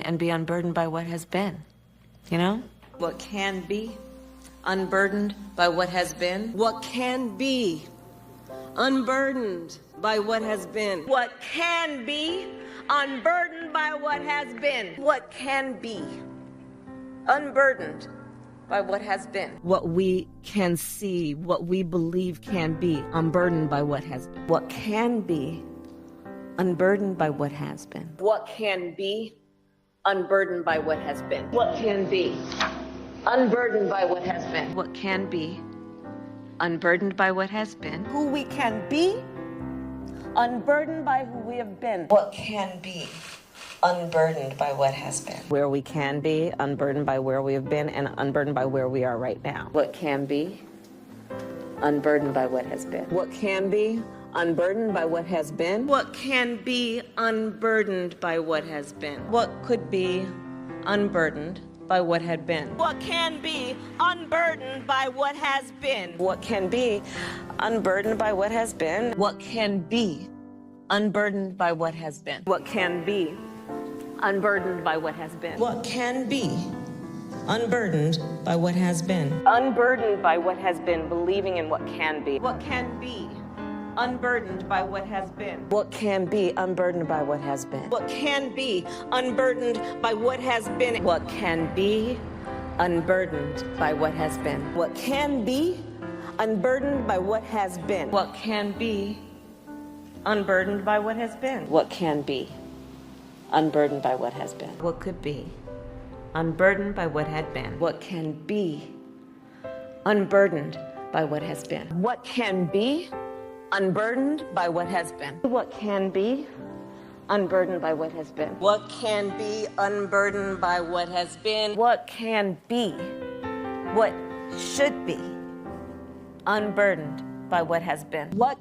and be unburdened by what has been, you know? What can be unburdened by what has been. What can be unburdened by what has been. What can be unburdened by what has been. What can be unburdened by what has been. What we can see, what we believe can be unburdened by what has been. What can be unburdened by what has been. What can be unburdened by what has been. What can be unburdened by what has been. What can be unburdened by what has been. Who we can be unburdened by who we have been. What can be unburdened by what has been. Where we can be unburdened by where we have been and unburdened by where we are right now. What can be unburdened by what has been. What can be unburdened by what has been. What can be unburdened by what has been. What could be unburdened by what had been. What can be unburdened by what has been. What can be unburdened by what has been. What can be unburdened by what has been. What can be unburdened by what has been. What can be unburdened by what has been. Unburdened by what has been, believing in what can be. What can be unburdened by what has been. What can be unburdened by what has been. What can be unburdened by what has been. What can be unburdened by what has been. What can be unburdened by what has been. What can be unburdened by what has been. What can be unburdened by what has been. What could be unburdened by what had been. What can be unburdened by what has been. What can be unburdened by what has been. What can be unburdened by what has been. What can be unburdened by what has been. What can be, what should be unburdened by what has been. What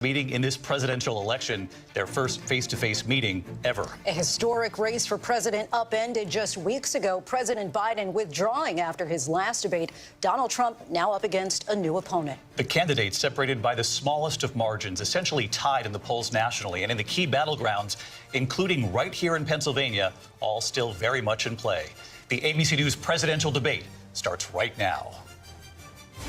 meeting in this presidential election, their first face-to-face meeting ever. A historic race for president upended just weeks ago. President Biden withdrawing after his last debate. Donald Trump now up against a new opponent. The candidates separated by the smallest of margins, essentially tied in the polls nationally and in the key battlegrounds, including right here in Pennsylvania, all still very much in play. The ABC News presidential debate starts right now.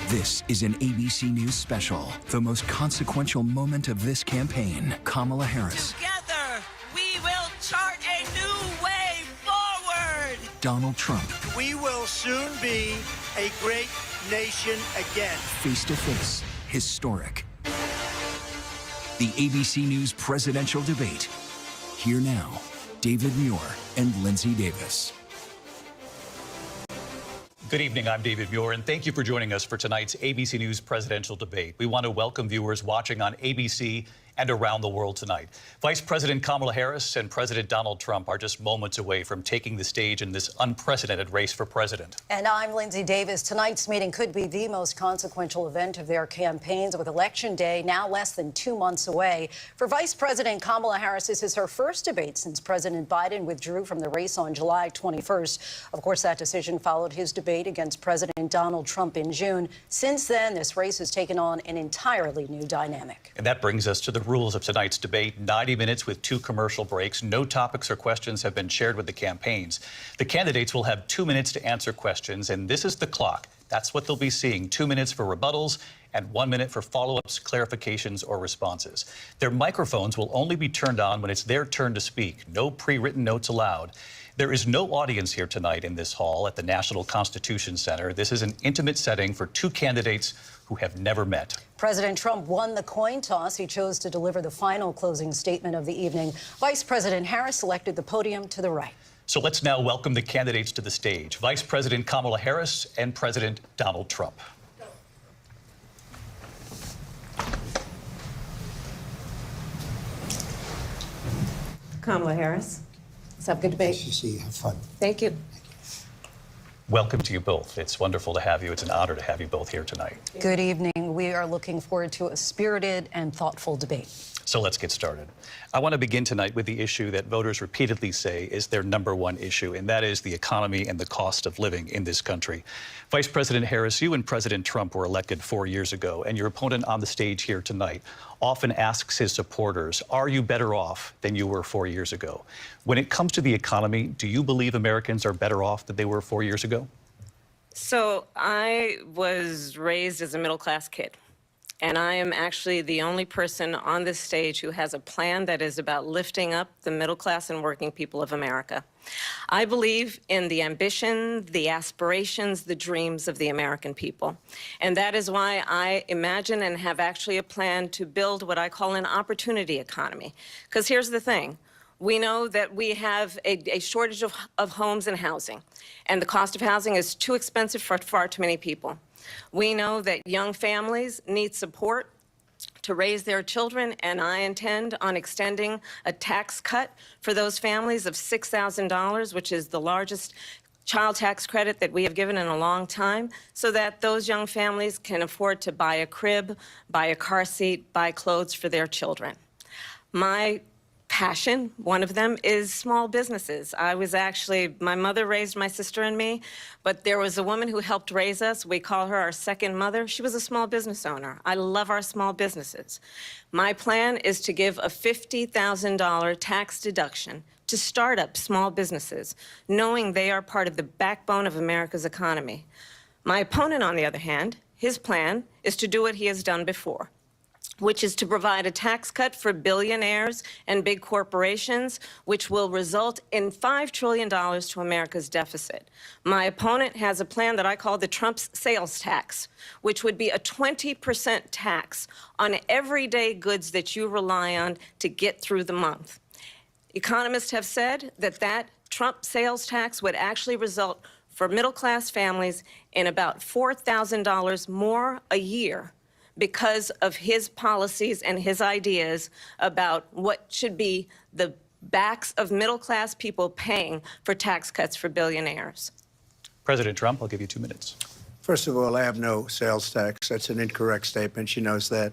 This is an ABC News special, the most consequential moment of this campaign. Kamala Harris. Together, we will chart a new way forward. Donald Trump. We will soon be a great nation again. Face to face, historic. The ABC News presidential debate. Here now, David Muir and Lindsay Davis. Good evening, I'm David Muir, and thank you for joining us for tonight's ABC News presidential debate. We want to welcome viewers watching on ABC and around the world tonight. Vice President Kamala Harris and President Donald Trump are just moments away from taking the stage in this unprecedented race for president. And I'm Lindsay Davis. Tonight's meeting could be the most consequential event of their campaigns, with Election Day now less than 2 months away. For Vice President Kamala Harris, this is her first debate since President Biden withdrew from the race on July 21st. Of course, that decision followed his debate against President Donald Trump in June. Since then, this race has taken on an entirely new dynamic. And that brings us to the rules of tonight's debate. 90 minutes with 2 commercial breaks. No topics or questions have been shared with the campaigns. The candidates will have 2 minutes to answer questions, and this is the clock. That's what they'll be seeing. 2 minutes for rebuttals and 1 minute for follow-ups, clarifications, or responses. Their microphones will only be turned on when it's their turn to speak. No pre-written notes allowed. There is no audience here tonight in this hall at the National Constitution Center. This is an intimate setting for 2 candidates who have never met. President Trump won the coin toss. He chose to deliver the final closing statement of the evening. Vice President Harris selected the podium to the right. So let's now welcome the candidates to the stage. Vice President Kamala Harris and President Donald Trump. Kamala Harris. Let's have a good debate. Nice to see you. Have fun. Thank you. Welcome to you both. It's wonderful to have you. It's an honor to have you both here tonight. Good evening. We are looking forward to a spirited and thoughtful debate. So let's get started. I want to begin tonight with the issue that voters repeatedly say is their #1 issue, and that is the economy and the cost of living in this country. Vice President Harris, you and President Trump were elected 4 years ago, and your opponent on the stage here tonight often asks his supporters, are you better off than you were 4 years ago? When it comes to the economy, do you believe Americans are better off than they were 4 years ago? So I was raised as a middle-class kid, and I am actually the only person on this stage who has a plan that is about lifting up the middle class and working people of America. I believe in the ambition, the aspirations, the dreams of the American people. And that is why I imagine and have actually a plan to build what I call an opportunity economy. Because here's the thing. We know that we have a shortage of homes and housing, and the cost of housing is too expensive for far too many people. We know that young families need support to raise their children, and I intend on extending a tax cut for those families of $6,000, which is the largest child tax credit that we have given in a long time, so that those young families can afford to buy a crib, buy a car seat, buy clothes for their children. My passion, one of them, is small businesses. My mother raised my sister and me, but there was a woman who helped raise us. We call her our second mother. She was a small business owner. I love our small businesses. My plan is to give a $50,000 tax deduction to start up small businesses, knowing they are part of the backbone of America's economy. My opponent, on the other hand, his plan is to do what he has done before, which is to provide a tax cut for billionaires and big corporations, which will result in $5 trillion to America's deficit. My opponent has a plan that I call the Trump's sales tax, which would be a 20% tax on everyday goods that you rely on to get through the month. Economists have said that that Trump sales tax would actually result for middle-class families in about $4,000 more a year because of his policies and his ideas about what should be the backs of middle-class people paying for tax cuts for billionaires. President Trump, I'll give you 2 minutes. First of all, I have no sales tax. That's an incorrect statement. She knows that.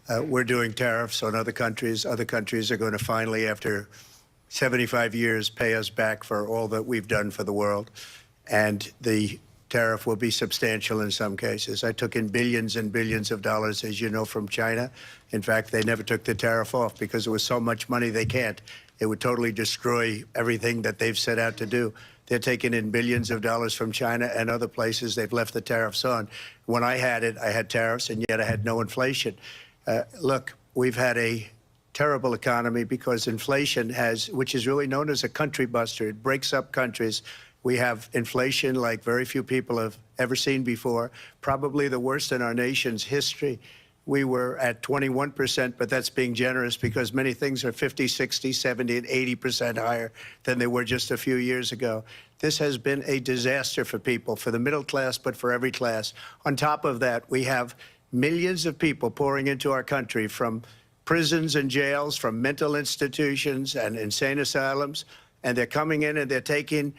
We're doing tariffs on other countries. Other countries are going to finally, after 75 years, pay us back for all that we've done for the world. And the tariff will be substantial in some cases. I took in billions and billions of dollars, as you know, from China. In fact, they never took the tariff off because there was so much money they can't. It would totally destroy everything that they've set out to do. They're taking in billions of dollars from China and other places. They've left the tariffs on. When I had it, I had tariffs, and yet I had no inflation. Look, we've had a terrible economy because inflation which is really known as a country buster. It breaks up countries. We have inflation like very few people have ever seen before, probably the worst in our nation's history. We were at 21%, but that's being generous because many things are 50, 60, 70, and 80% higher than they were just a few years ago. This has been a disaster for people, for the middle class, but for every class. On top of that, we have millions of people pouring into our country from prisons and jails, from mental institutions and insane asylums, and they're coming in and they're taking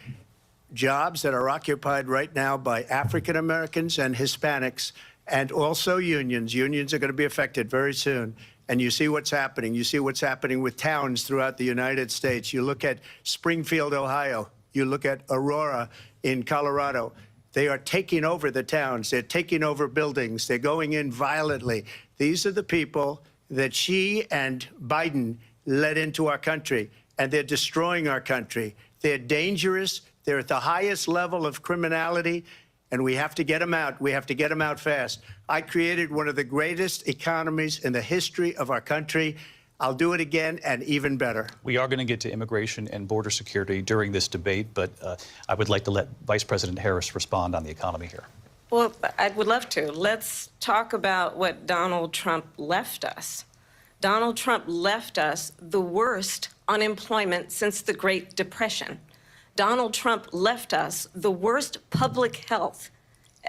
jobs that are occupied right now by African Americans and Hispanics, and also unions. Unions are going to be affected very soon. And you see what's happening. You see what's happening with towns throughout the United States. You look at Springfield, Ohio. You look at Aurora in Colorado. They are taking over the towns. They're taking over buildings. They're going in violently. These are the people that she and Biden led into our country, and they're destroying our country. They're dangerous. They're at the highest level of criminality, and we have to get them out. We have to get them out fast. I created one of the greatest economies in the history of our country. I'll do it again, and even better. We are going to get to immigration and border security during this debate, but I would like to let Vice President Harris respond on the economy here. Well, I would love to. Let's talk about what Donald Trump left us. Donald Trump left us the worst unemployment since the Great Depression. Donald Trump left us the worst public health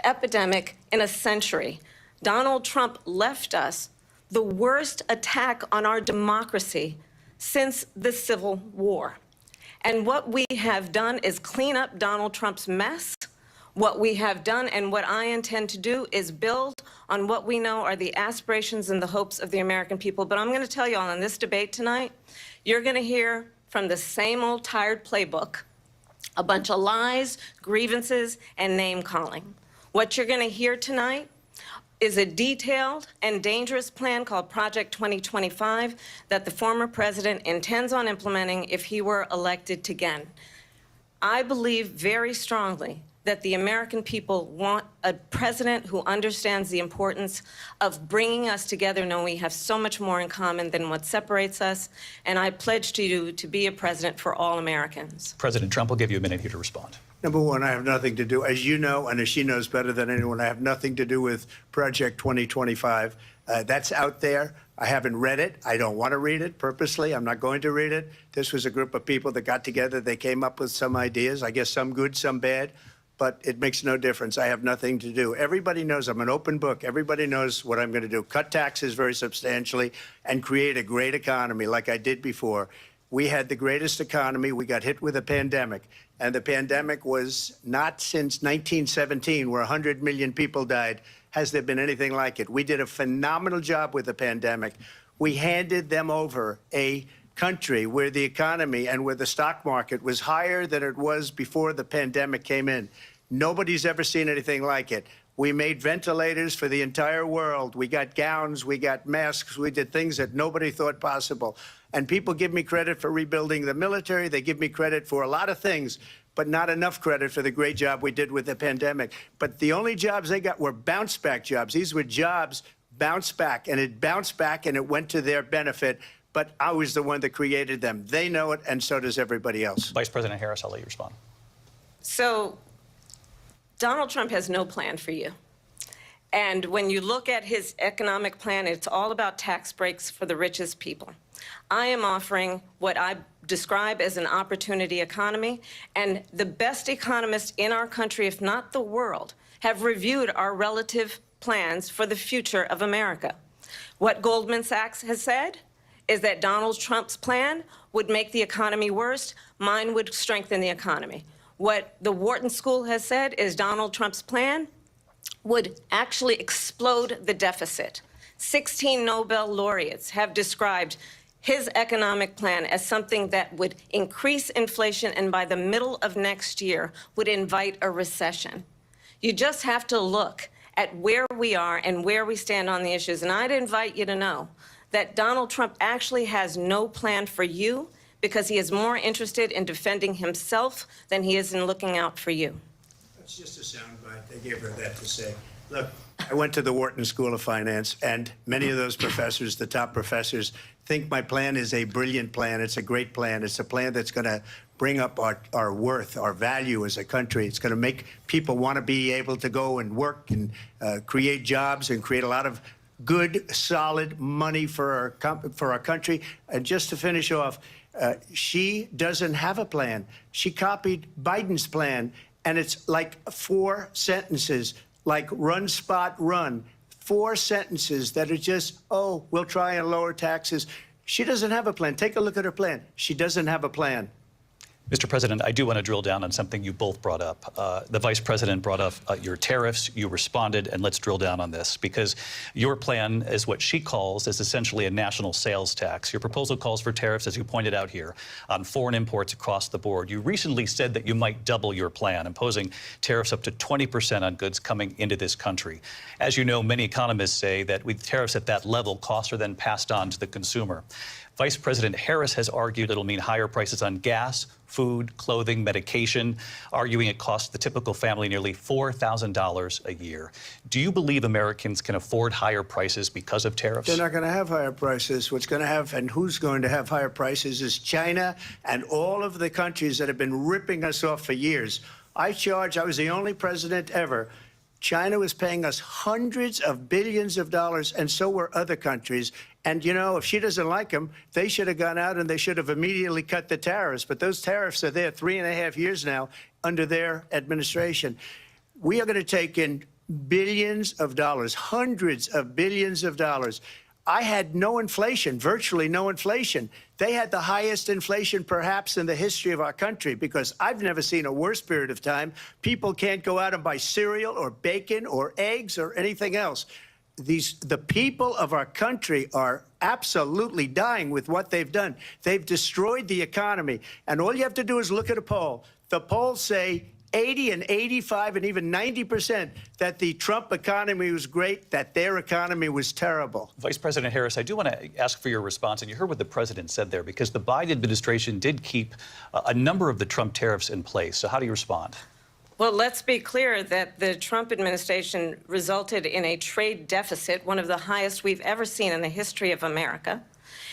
epidemic in a century. Donald Trump left us the worst attack on our democracy since the Civil War. And what we have done is clean up Donald Trump's mess. What we have done and what I intend to do is build on what we know are the aspirations and the hopes of the American people. But I'm going to tell you all in this debate tonight, you're going to hear from the same old tired playbook, a bunch of lies, grievances, and name-calling. What you're going to hear tonight is a detailed and dangerous plan called Project 2025 that the former president intends on implementing if he were elected again. I believe very strongly that the American people want a president who understands the importance of bringing us together, knowing we have so much more in common than what separates us. And I pledge to you to be a president for all Americans. President Trump will give you a minute here to respond. Number one, I have nothing to do, as you know, and as she knows better than anyone, I have nothing to do with Project 2025. That's out there. I haven't read it. I don't want to read it purposely. I'm not going to read it. This was a group of people that got together. They came up with some ideas, I guess some good, some bad, but it makes no difference. I have nothing to do. Everybody knows I'm an open book. Everybody knows what I'm going to do. Cut taxes very substantially and create a great economy like I did before. We had the greatest economy. We got hit with a pandemic. And the pandemic was not since 1917, where 100 million people died, has there been anything like it. We did a phenomenal job with the pandemic. We handed them over a country where the economy and where the stock market was higher than it was before the pandemic came in. Nobody's ever seen anything like it. We made ventilators for the entire world. We got gowns, we got masks, we did things that nobody thought possible. And people give me credit for rebuilding the military. They give me credit for a lot of things, but not enough credit for the great job we did with the pandemic. But the only jobs they got were bounce back jobs. These were jobs bounced back, and it bounced back and it went to their benefit. But I was the one that created them. They know it, and so does everybody else. Vice President Harris, I'll let you respond. So Donald Trump has no plan for you. And when you look at his economic plan, it's all about tax breaks for the richest people. I am offering what I describe as an opportunity economy, and the best economists in our country, if not the world, have reviewed our relative plans for the future of America. What Goldman Sachs has said is that Donald Trump's plan would make the economy worse. Mine would strengthen the economy. What the Wharton School has said is Donald Trump's plan would actually explode the deficit. 16 Nobel laureates have described his economic plan as something that would increase inflation and by the middle of next year would invite a recession. You just have to look at where we are and where we stand on the issues. And I'd invite you to know that Donald Trump actually has no plan for you because he is more interested in defending himself than he is in looking out for you. That's just a soundbite. They gave her that to say. Look, I went to the Wharton School of Finance, and many of those professors, the top professors, think my plan is a brilliant plan. It's a great plan. It's a plan that's going to bring up our worth, our value as a country. It's going to make people want to be able to go and work and create jobs and create a lot of good, solid money for our country. And just to finish off, she doesn't have a plan. She copied Biden's plan, and it's like 4 sentences, like run, spot, run. 4 sentences that are just, oh, we'll try and lower taxes. She doesn't have a plan. Take a look at her plan. She doesn't have a plan. Mr. President, I do want to drill down on something you both brought up. The Vice President brought up your tariffs. You responded, and let's drill down on this, because your plan is what she calls is essentially a national sales tax. Your proposal calls for tariffs, as you pointed out here, on foreign imports across the board. You recently said that you might double your plan, imposing tariffs up to 20% on goods coming into this country. As you know, many economists say that with tariffs at that level, costs are then passed on to the consumer. Vice President Harris has argued it'll mean higher prices on gas, food, clothing, medication, arguing it costs the typical family nearly $4,000 a year. Do you believe Americans can afford higher prices because of tariffs? They're not going to have higher prices. What's going to have and who's going to have higher prices is China and all of the countries that have been ripping us off for years. I was the only president ever. China was paying us hundreds of billions of dollars, and so were other countries. And, you know, if she doesn't like them, they should have gone out and they should have immediately cut the tariffs. But those tariffs are there 3.5 years now under their administration. We are going to take in billions of dollars, hundreds of billions of dollars. I had no inflation, virtually no inflation. They had the highest inflation perhaps in the history of our country, because I've never seen a worse period of time. People can't go out and buy cereal or bacon or eggs or anything else. The people of our country are absolutely dying with what they've done. They've destroyed the economy. And all you have to do is look at a poll. The polls say 80 and 85 and even 90% that the Trump economy was great, that their economy was terrible. Vice President Harris, I do want to ask for your response, and you heard what the president said there, because the Biden administration did keep a number of the Trump tariffs in place. So how do you respond? Well, let's be clear that the Trump administration resulted in a trade deficit, one of the highest we've ever seen in the history of America.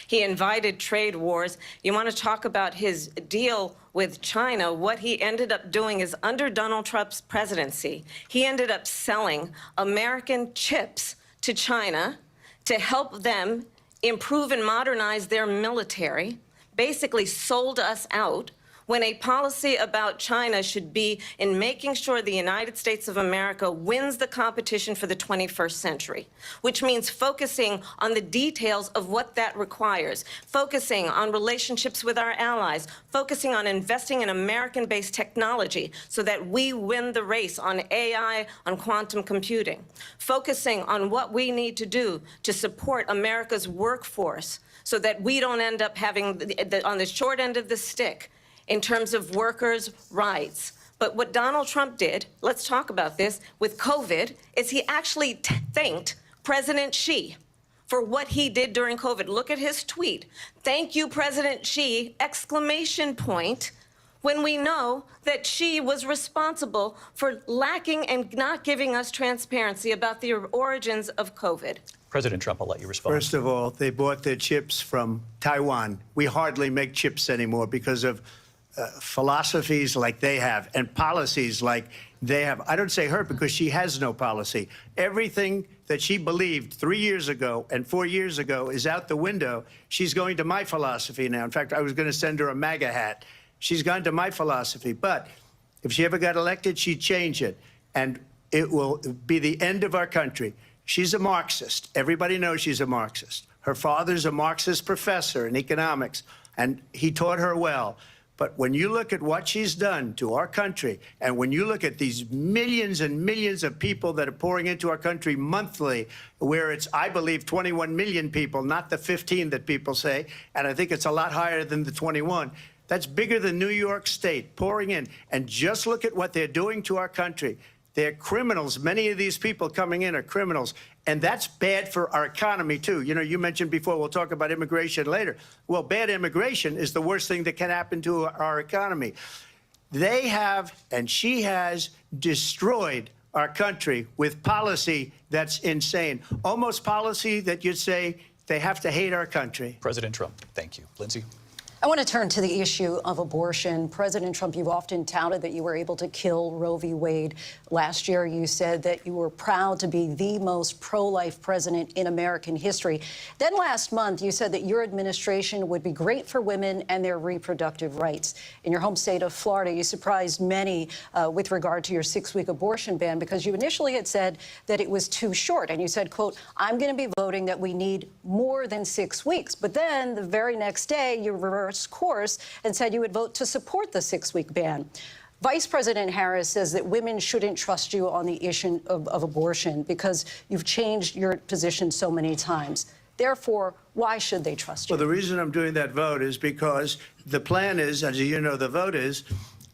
He invited trade wars. You want to talk about his deal with China? What he ended up doing is, under Donald Trump's presidency, he ended up selling American chips to China to help them improve and modernize their military, basically sold us out, when a policy about China should be in making sure the United States of America wins the competition for the 21st century, which means focusing on the details of what that requires, focusing on relationships with our allies, focusing on investing in American-based technology so that we win the race on AI, on quantum computing, focusing on what we need to do to support America's workforce so that we don't end up having on the short end of the stick in terms of workers' rights. But what Donald Trump did, let's talk about this, with COVID, is he actually thanked President Xi for what he did during COVID. Look at his tweet. "Thank you, President Xi," exclamation point, when we know that Xi was responsible for lacking and not giving us transparency about the origins of COVID. President Trump, I'll let you respond. First of all, they bought their chips from Taiwan. We hardly make chips anymore because of philosophies like they have and policies like they have. I don't say her because she has no policy. Everything that she believed 3 years ago and 4 years ago is out the window. She's going to my philosophy now. In fact, I was going to send her a MAGA hat. She's gone to my philosophy. But if she ever got elected, she'd change it. And it will be the end of our country. She's a Marxist. Everybody knows she's a Marxist. Her father's a Marxist professor in economics, and he taught her well. But when you look at what she's done to our country, and when you look at these millions and millions of people that are pouring into our country monthly, where it's, I believe, 21 million people, not the 15 that people say, and I think it's a lot higher than the 21. That's bigger than New York State pouring in. And just look at what they're doing to our country. They're criminals. Many of these people coming in are criminals. And that's bad for our economy, too. You know, you mentioned before, we'll talk about immigration later. Well, bad immigration is the worst thing that can happen to our economy. They have, and she has, destroyed our country with policy that's insane. Almost policy that you'd say they have to hate our country. President Trump, thank you. Lindsay? I want to turn to the issue of abortion. President Trump, you've often touted that you were able to kill Roe v. Wade. Last year, you said that you were proud to be the most pro-life president in American history. Then last month, you said that your administration would be great for women and their reproductive rights. In your home state of Florida, you surprised many with regard to your 6-week abortion ban, because you initially had said that it was too short. And you said, quote, "I'm going to be voting that we need more than 6 weeks." But then the very next day, you reversed course and said you would vote to support the 6-week ban. Vice President Harris says that women shouldn't trust you on the issue of abortion because you've changed your position so many times. Therefore, why should they trust you? Well, the reason I'm doing that vote is because the plan is, as you know, the vote is,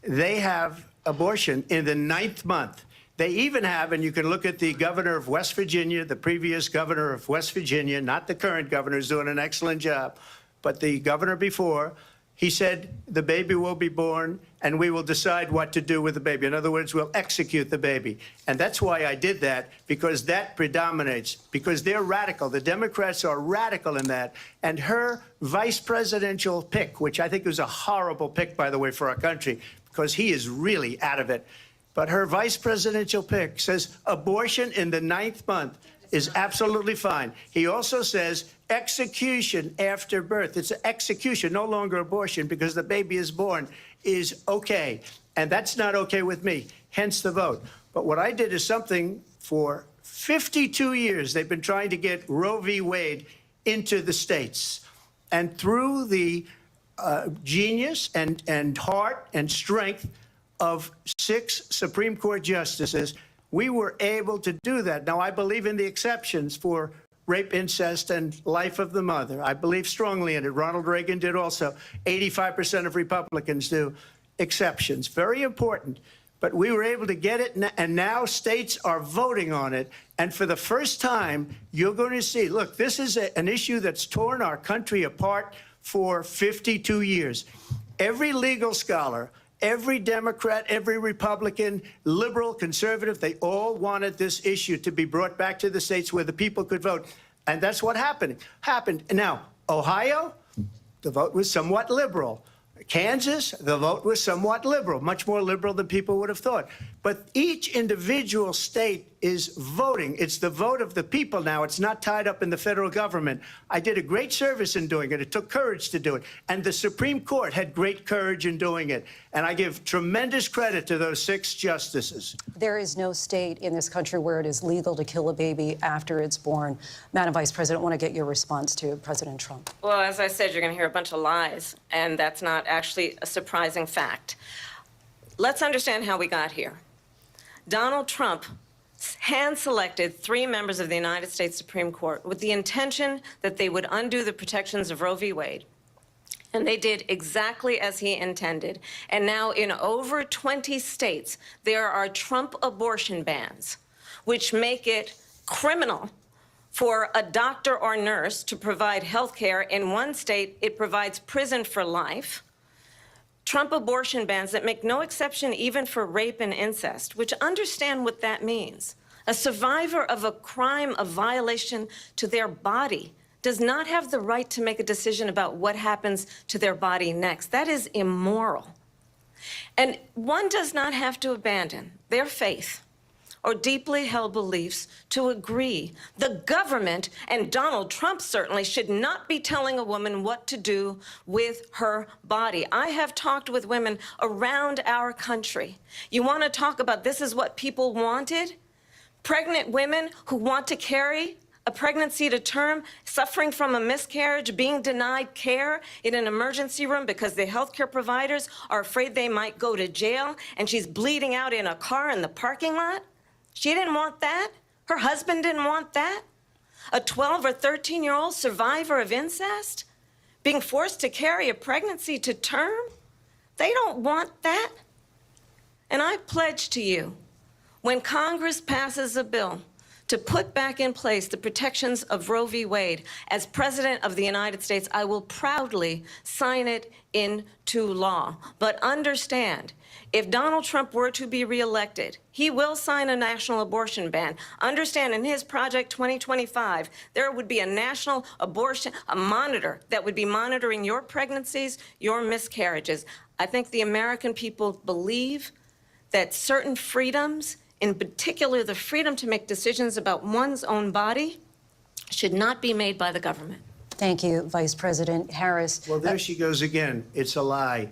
they have abortion in the 9th month. They even have, and you can look at the governor of West Virginia, the previous governor of West Virginia, not the current governor, who's doing an excellent job, but the governor before, he said the baby will be born and we will decide what to do with the baby. In other words, we'll execute the baby. And that's why I did that, because that predominates, because they're radical. The Democrats are radical in that. And her vice presidential pick, which I think was a horrible pick, by the way, for our country, because he is really out of it. But her vice presidential pick says abortion in the 9th month is absolutely fine. He also says execution after birth. It's execution, no longer abortion, because the baby is born, is okay. And that's not okay with me, hence the vote. But what I did is something for 52 years. They've been trying to get Roe v. Wade into the states. And through the genius and heart and strength of 6 Supreme Court justices, we were able to do that. Now, I believe in the exceptions for rape, incest, and life of the mother. I believe strongly in it. Ronald Reagan did also. 85% of Republicans do. Exceptions, very important. but we were able to get it, and now states are voting on it. And for the first time, you're going to see, look, this is an issue that's torn our country apart for 52 years. Every legal scholar, every Democrat, every Republican, liberal, conservative, they all wanted this issue to be brought back to the states where the people could vote. And that's what happened. Now, Ohio, the vote was somewhat liberal. Kansas, the vote was somewhat liberal, much more liberal than people would have thought. But each individual state is voting. It's the vote of the people now. It's not tied up in the federal government. I did a great service in doing it. It took courage to do it. And the Supreme Court had great courage in doing it. And I give tremendous credit to those 6 justices. There is no state in this country where it is legal to kill a baby after it's born. Madam Vice President, I want to get your response to President Trump. Well, as I said, you're going to hear a bunch of lies, and that's not actually a surprising fact. Let's understand how we got here. Donald Trump hand-selected 3 members of the United States Supreme Court with the intention that they would undo the protections of Roe v. Wade. And they did exactly as he intended. And now in over 20 states, there are Trump abortion bans, which make it criminal for a doctor or nurse to provide health care. In one state, it provides prison for life. Trump abortion bans that make no exception even for rape and incest, which understand what that means. A survivor of a crime of violation to their body does not have the right to make a decision about what happens to their body next. That is immoral. And one does not have to abandon their faith or deeply held beliefs to agree. The government, and Donald Trump certainly, should not be telling a woman what to do with her body. I have talked with women around our country. You want to talk about this is what people wanted? Pregnant women who want to carry a pregnancy to term, suffering from a miscarriage, being denied care in an emergency room because the healthcare providers are afraid they might go to jail, and she's bleeding out in a car in the parking lot. She didn't want that. Her husband didn't want that. A 12 or 13-year-old survivor of incest being forced to carry a pregnancy to term. They don't want that. And I pledge to you, when Congress passes a bill to put back in place the protections of Roe v. Wade, as President of the United States, I will proudly sign it into law. But understand, if Donald Trump were to be reelected, he will sign a national abortion ban. Understand, in his Project 2025, there would be a national abortion, a monitor that would be monitoring your pregnancies, your miscarriages. I think the American people believe that certain freedoms, in particular the freedom to make decisions about one's own body, should not be made by the government. Thank you, Vice President Harris. Well, there she goes again. It's a lie.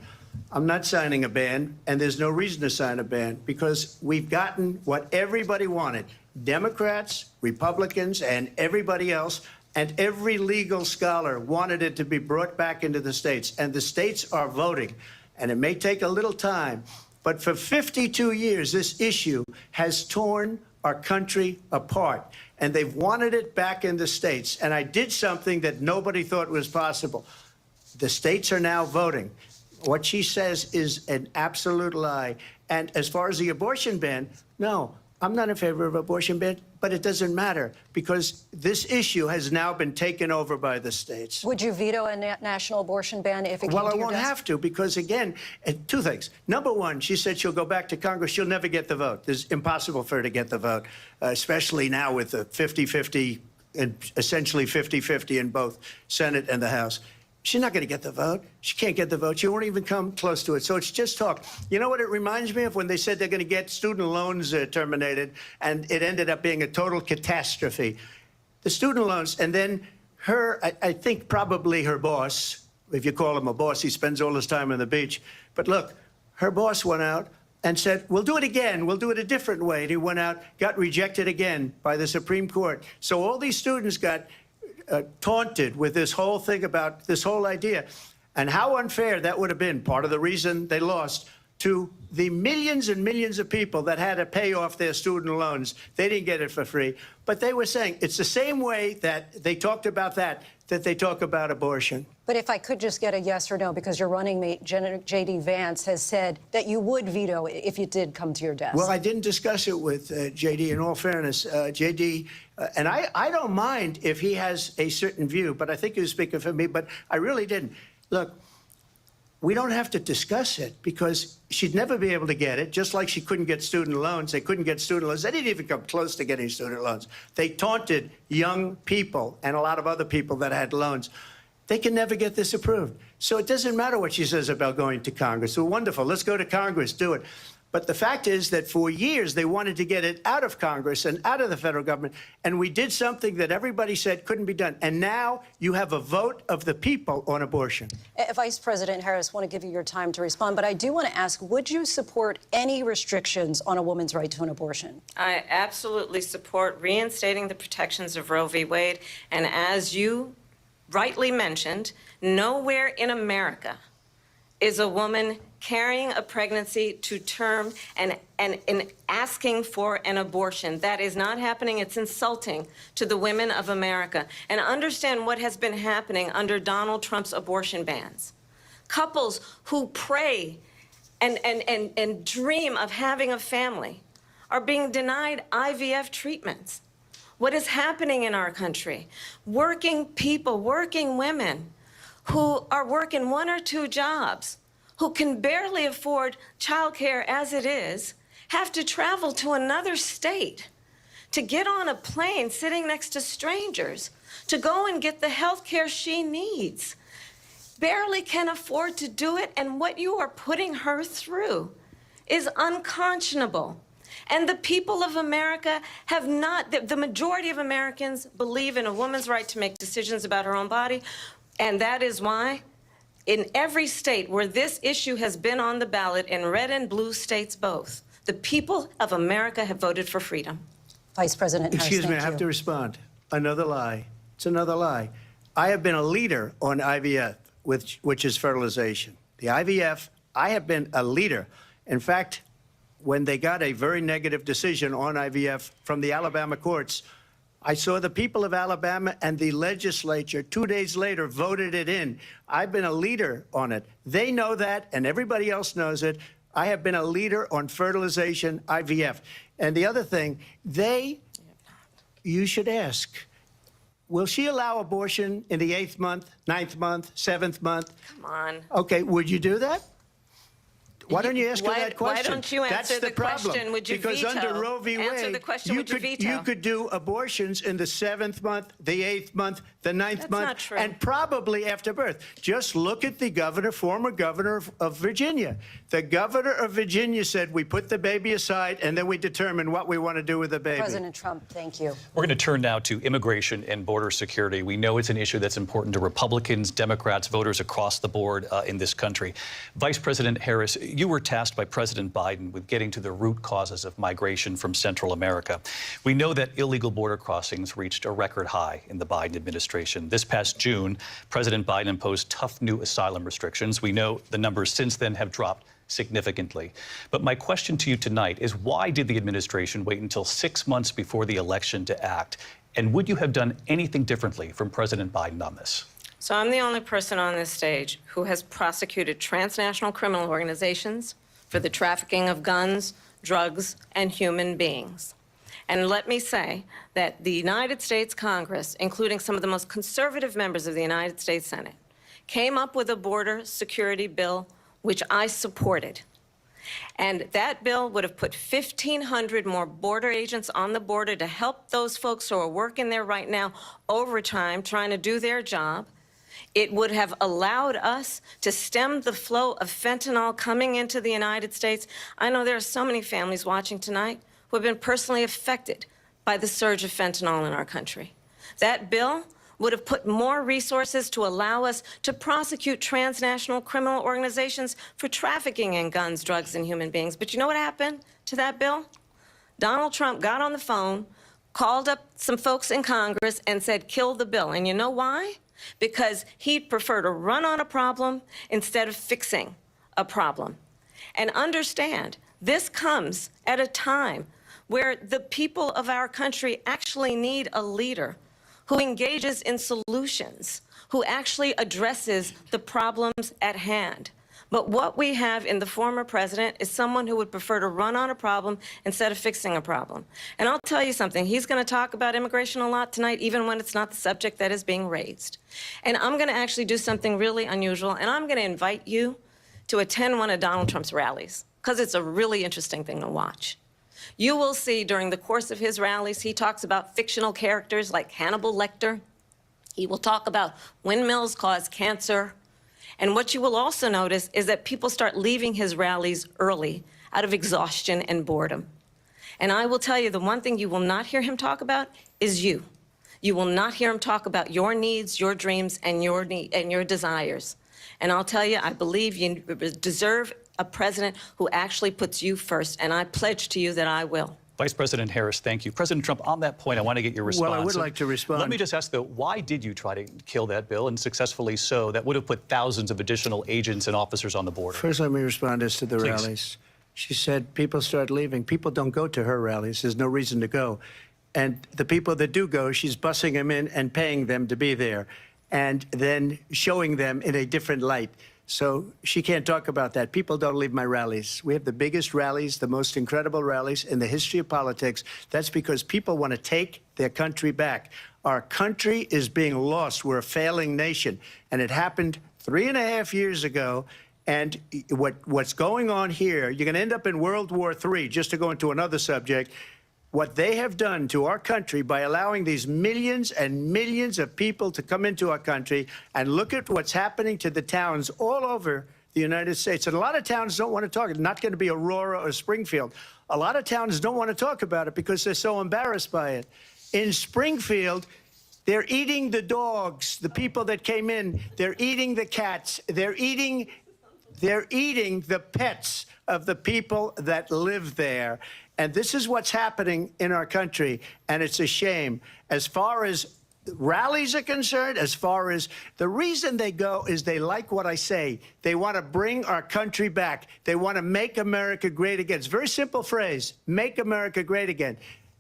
I'm not signing a ban, and there's no reason to sign a ban, because we've gotten what everybody wanted. Democrats, Republicans, and everybody else, and every legal scholar wanted it to be brought back into the states. And the states are voting. And it may take a little time, but for 52 years, this issue has torn our country apart. And they've wanted it back in the states. And I did something that nobody thought was possible. The states are now voting. What she says is an absolute lie. And as far as the abortion ban, no, I'm not in favor of abortion ban, but it doesn't matter, because this issue has now been taken over by the states. Would you veto a national abortion ban if it came to your desk? Well, I won't have to, because, again, 2 things. Number one, she said she'll go back to Congress. She'll never get the vote. It's impossible for her to get the vote, especially now with the 50-50, and essentially 50-50 in both Senate and the House. She's not going to get the vote. She can't get the vote. She won't even come close to it. So it's just talk. You know what it reminds me of? When they said they're going to get student loans terminated, and it ended up being a total catastrophe. The student loans, and then her, I think probably her boss, if you call him a boss, he spends all his time on the beach. But look, her boss went out and said, we'll do it again. We'll do it a different way. And he went out, got rejected again by the Supreme Court. So all these students got taunted with this whole thing about this whole idea. And how unfair that would have been, part of the reason they lost, to the millions and millions of people that had to pay off their student loans. They didn't get it for free. But they were saying it's the same way that they talked about that. that they talk about abortion. But if I could just get a yes or no, because your running mate, J.D. Vance, has said that you would veto it if you did come to your desk. Well, I didn't discuss it with J.D. In all fairness, J.D. And I don't mind if he has a certain view, but I think he was speaking for me, but I really didn't. Look, we don't have to discuss it because she'd never be able to get it, just like she couldn't get student loans. They couldn't get student loans. They didn't even come close to getting student loans. They taunted young people and a lot of other people that had loans. They can never get this approved. So it doesn't matter what she says about going to Congress. Well, wonderful. Let's go to Congress. Do it. But the fact is that for years they wanted to get it out of Congress and out of the federal government, and we did something that everybody said couldn't be done. And now you have a vote of the people on abortion. Vice President Harris, I want to give you your time to respond, but I do want to ask, would you support any restrictions on a woman's right to an abortion? I absolutely support reinstating the protections of Roe v. Wade. And as you rightly mentioned, nowhere in America is a woman carrying a pregnancy to term and asking for an abortion. That is not happening. It's insulting to the women of America. And understand what has been happening under Donald Trump's abortion bans. Couples who pray and dream of having a family are being denied IVF treatments. What is happening in our country? Working people, working women who are working 1 or 2 jobs, who can barely afford childcare as it is, have to travel to another state to get on a plane sitting next to strangers to go and get the health care she needs. Barely can afford to do it, and what you are putting her through is unconscionable. And the people of America have not, the majority of Americans believe in a woman's right to make decisions about her own body, and that is why in every state where this issue has been on the ballot, in red and blue states both, the people of America have voted for freedom. Vice President Harris, Excuse me, I have to respond. Another lie. It's another lie. I have been a leader on IVF, which is fertilization. The IVF, I have been a leader. In fact, when they got a very negative decision on IVF from the Alabama courts, I saw the people of Alabama and the legislature 2 days later voted it in. I've been a leader on it. They know that, and everybody else knows it. I have been a leader on fertilization, IVF. And the other thing, you should ask, will she allow abortion in the 8th month, 9th month, 7th month? Come on. Okay, would you do that? Why don't you ask her that question? Why don't you answer the problem. question? Would you because veto? Under Roe v. Wade, answer the question, would you veto? You could do abortions in the 7th month, the 8th month, the 9th month, not true. and probably after birth. Just look at the governor, former governor of Virginia. The governor of Virginia said, we put the baby aside, and then we determine what we want to do with the baby. President Trump, thank you. We're going to turn now to immigration and border security. We know it's an issue that's important to Republicans, Democrats, voters across the board in this country. Vice President Harris, you were tasked by President Biden with getting to the root causes of migration from Central America. We know that illegal border crossings reached a record high in the Biden administration. This past June, President Biden imposed tough new asylum restrictions. We know the numbers since then have dropped significantly. But my question to you tonight is, why did the administration wait until 6 months before the election to act? And would you have done anything differently from President Biden on this? So I'm the only person on this stage who has prosecuted transnational criminal organizations for the trafficking of guns, drugs, and human beings. And let me say that the United States Congress, including some of the most conservative members of the United States Senate, came up with a border security bill which I supported. And that bill would have put 1,500 more border agents on the border to help those folks who are working there right now overtime, trying to do their job. It would have allowed us to stem the flow of fentanyl coming into the United States. I know there are so many families watching tonight who have been personally affected by the surge of fentanyl in our country. That bill would have put more resources to allow us to prosecute transnational criminal organizations for trafficking in guns, drugs, and human beings. But you know what happened to that bill? Donald Trump got on the phone, called up some folks in Congress, and said, kill the bill. And you know why? Because he'd prefer to run on a problem instead of fixing a problem. And understand, this comes at a time where the people of our country actually need a leader who engages in solutions, who actually addresses the problems at hand. But what we have in the former president is someone who would prefer to run on a problem instead of fixing a problem. And I'll tell you something, he's going to talk about immigration a lot tonight, even when it's not the subject that is being raised. And I'm going to actually do something really unusual, and I'm going to invite you to attend one of Donald Trump's rallies, because it's a really interesting thing to watch. You will see during the course of his rallies, he talks about fictional characters like Hannibal Lecter. He will talk about windmills cause cancer. And what you will also notice is that people start leaving his rallies early out of exhaustion and boredom. And I will tell you, the one thing you will not hear him talk about is you. You will not hear him talk about your needs, your dreams, and your desires. And I'll tell you, I believe you deserve a president who actually puts you first, and I pledge to you that I will. Vice President Harris, thank you. President Trump, on that point, I want to get your response. Well, I would like to respond. Let me just ask, though, why did you try to kill that bill, and successfully so? That would have put thousands of additional agents and officers on the border. First, let me respond as to the Please. rallies. She said people start leaving. People don't go to her rallies. There's no reason to go. And the people that do go, she's bussing them in and paying them to be there, and then showing them in a different light. So she can't talk about that. People don't leave my rallies. We have the biggest rallies, the most incredible rallies in the history of politics. That's because people want to take their country back. Our country is being lost. We're a failing nation. And it happened 3.5 years ago. And what's going on here, you're going to end up in World War III, just to go into another subject. What they have done to our country by allowing these millions and millions of people to come into our country, and look at what's happening to the towns all over the United States. And a lot of towns don't want to talk. It's not going to be Aurora or Springfield. A lot of towns don't want to talk about it because they're so embarrassed by it. In Springfield, they're eating the dogs, the people that came in. They're eating the cats. They're eating the pets of the people that live there. And this is what's happening in our country, and it's a shame. As far as rallies are concerned, as far as the reason they go is they like what I say. They want to bring our country back. They want to make America great again. It's a very simple phrase, make America great again.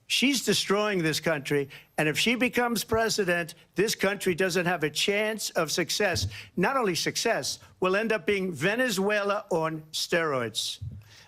She's destroying this country, and if she becomes president, this country doesn't have a chance of success. Not only success, we'll end up being Venezuela on steroids.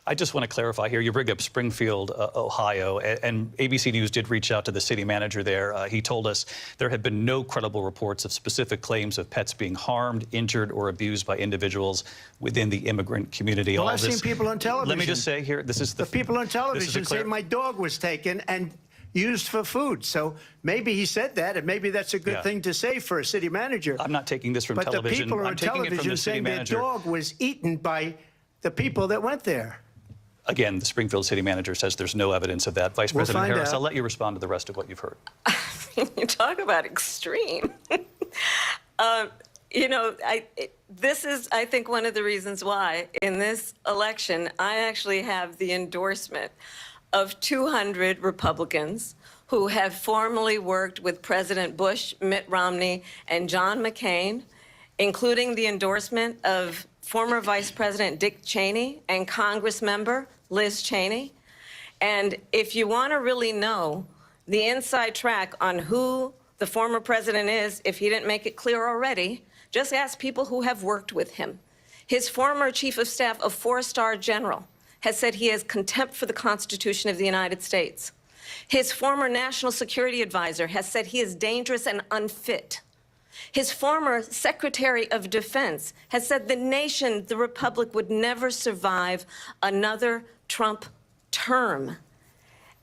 I just want to clarify here. You bring up Springfield, Ohio, and ABC News did reach out to the city manager there. He told us there had been no credible reports of specific claims of pets being harmed, injured, or abused by individuals within the immigrant community. Well, I've seen people on television. Let me just say here, this is the people on television say my dog was taken and used for food. So maybe he said that, and maybe that's a good thing to say for a city manager. I'm not taking this from television. But the people on television saying their dog was eaten by the people that went there. Again, the Springfield city manager says there's no evidence of that. Vice President Harris, I'll let you respond to the rest of what you've heard. You talk about extreme. You know, this is, I think, one of the reasons why in this election I actually have the endorsement of 200 Republicans who have formerly worked with President Bush, Mitt Romney, and John McCain, including the endorsement of former Vice President Dick Cheney and Congress member Liz Cheney. And if you want to really know the inside track on who the former president is, if he didn't make it clear already, just ask people who have worked with him. His former chief of staff, a 4-star general, has said he has contempt for the Constitution of the United States. His former national security advisor has said he is dangerous and unfit. His former Secretary of Defense has said the nation, the Republic, would never survive another Trump term.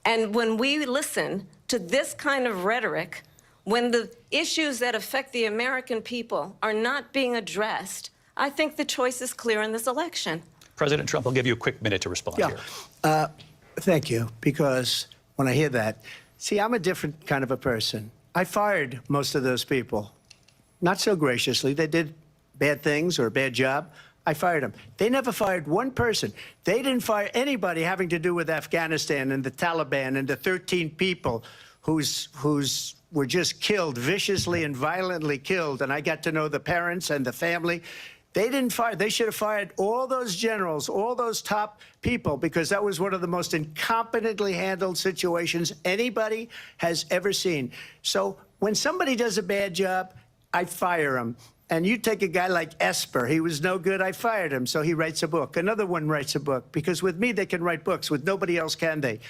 And when we listen to this kind of rhetoric, when the issues that affect the American people are not being addressed, I think the choice is clear in this election. President Trump, I'll give you a quick minute to respond here. Thank you, because when I hear that, see, I'm a different kind of a person. I fired most of those people. Not so graciously. They did bad things or a bad job. I fired them. They never fired one person. They didn't fire anybody having to do with Afghanistan and the Taliban and the 13 people who's were just killed, viciously and violently killed. And I got to know the parents and the family. They didn't fire. They should have fired all those generals, all those top people, because that was one of the most incompetently handled situations anybody has ever seen. So when somebody does a bad job, I fire him. And you take a guy like Esper. He was no good. I fired him. So he writes a book. Another one writes a book. Because with me, they can write books. With nobody else can they.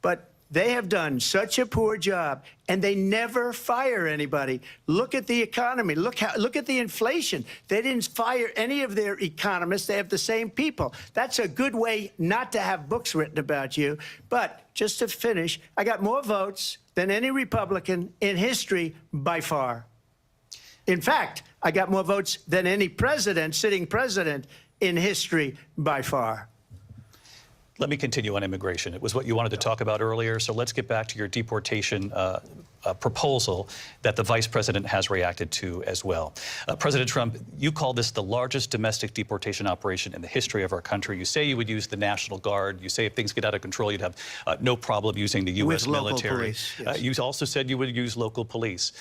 But they have done such a poor job, and they never fire anybody. Look at the economy. Look at the inflation. They didn't fire any of their economists. They have the same people. That's a good way not to have books written about you. But just to finish, I got more votes than any Republican in history by far. In fact, I got more votes than any president, sitting president, in history by far. Let me continue on immigration. It was what you wanted to talk about earlier, so let's get back to your deportation proposal that the vice president has reacted to as well. President Trump, you call this the largest domestic deportation operation in the history of our country. You say you would use the National Guard. You say if things get out of control, you'd have no problem using the U.S. military. Police, yes. You also said you would use local police.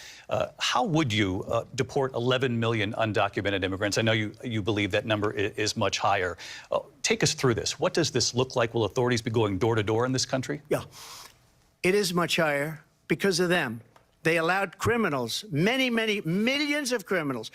How would you deport 11 million undocumented immigrants? I know you believe that number is much higher. Take us through this. What does this look like? Will authorities be going door to door in this country? Yeah, it is much higher because of them. They allowed criminals, many millions of criminals.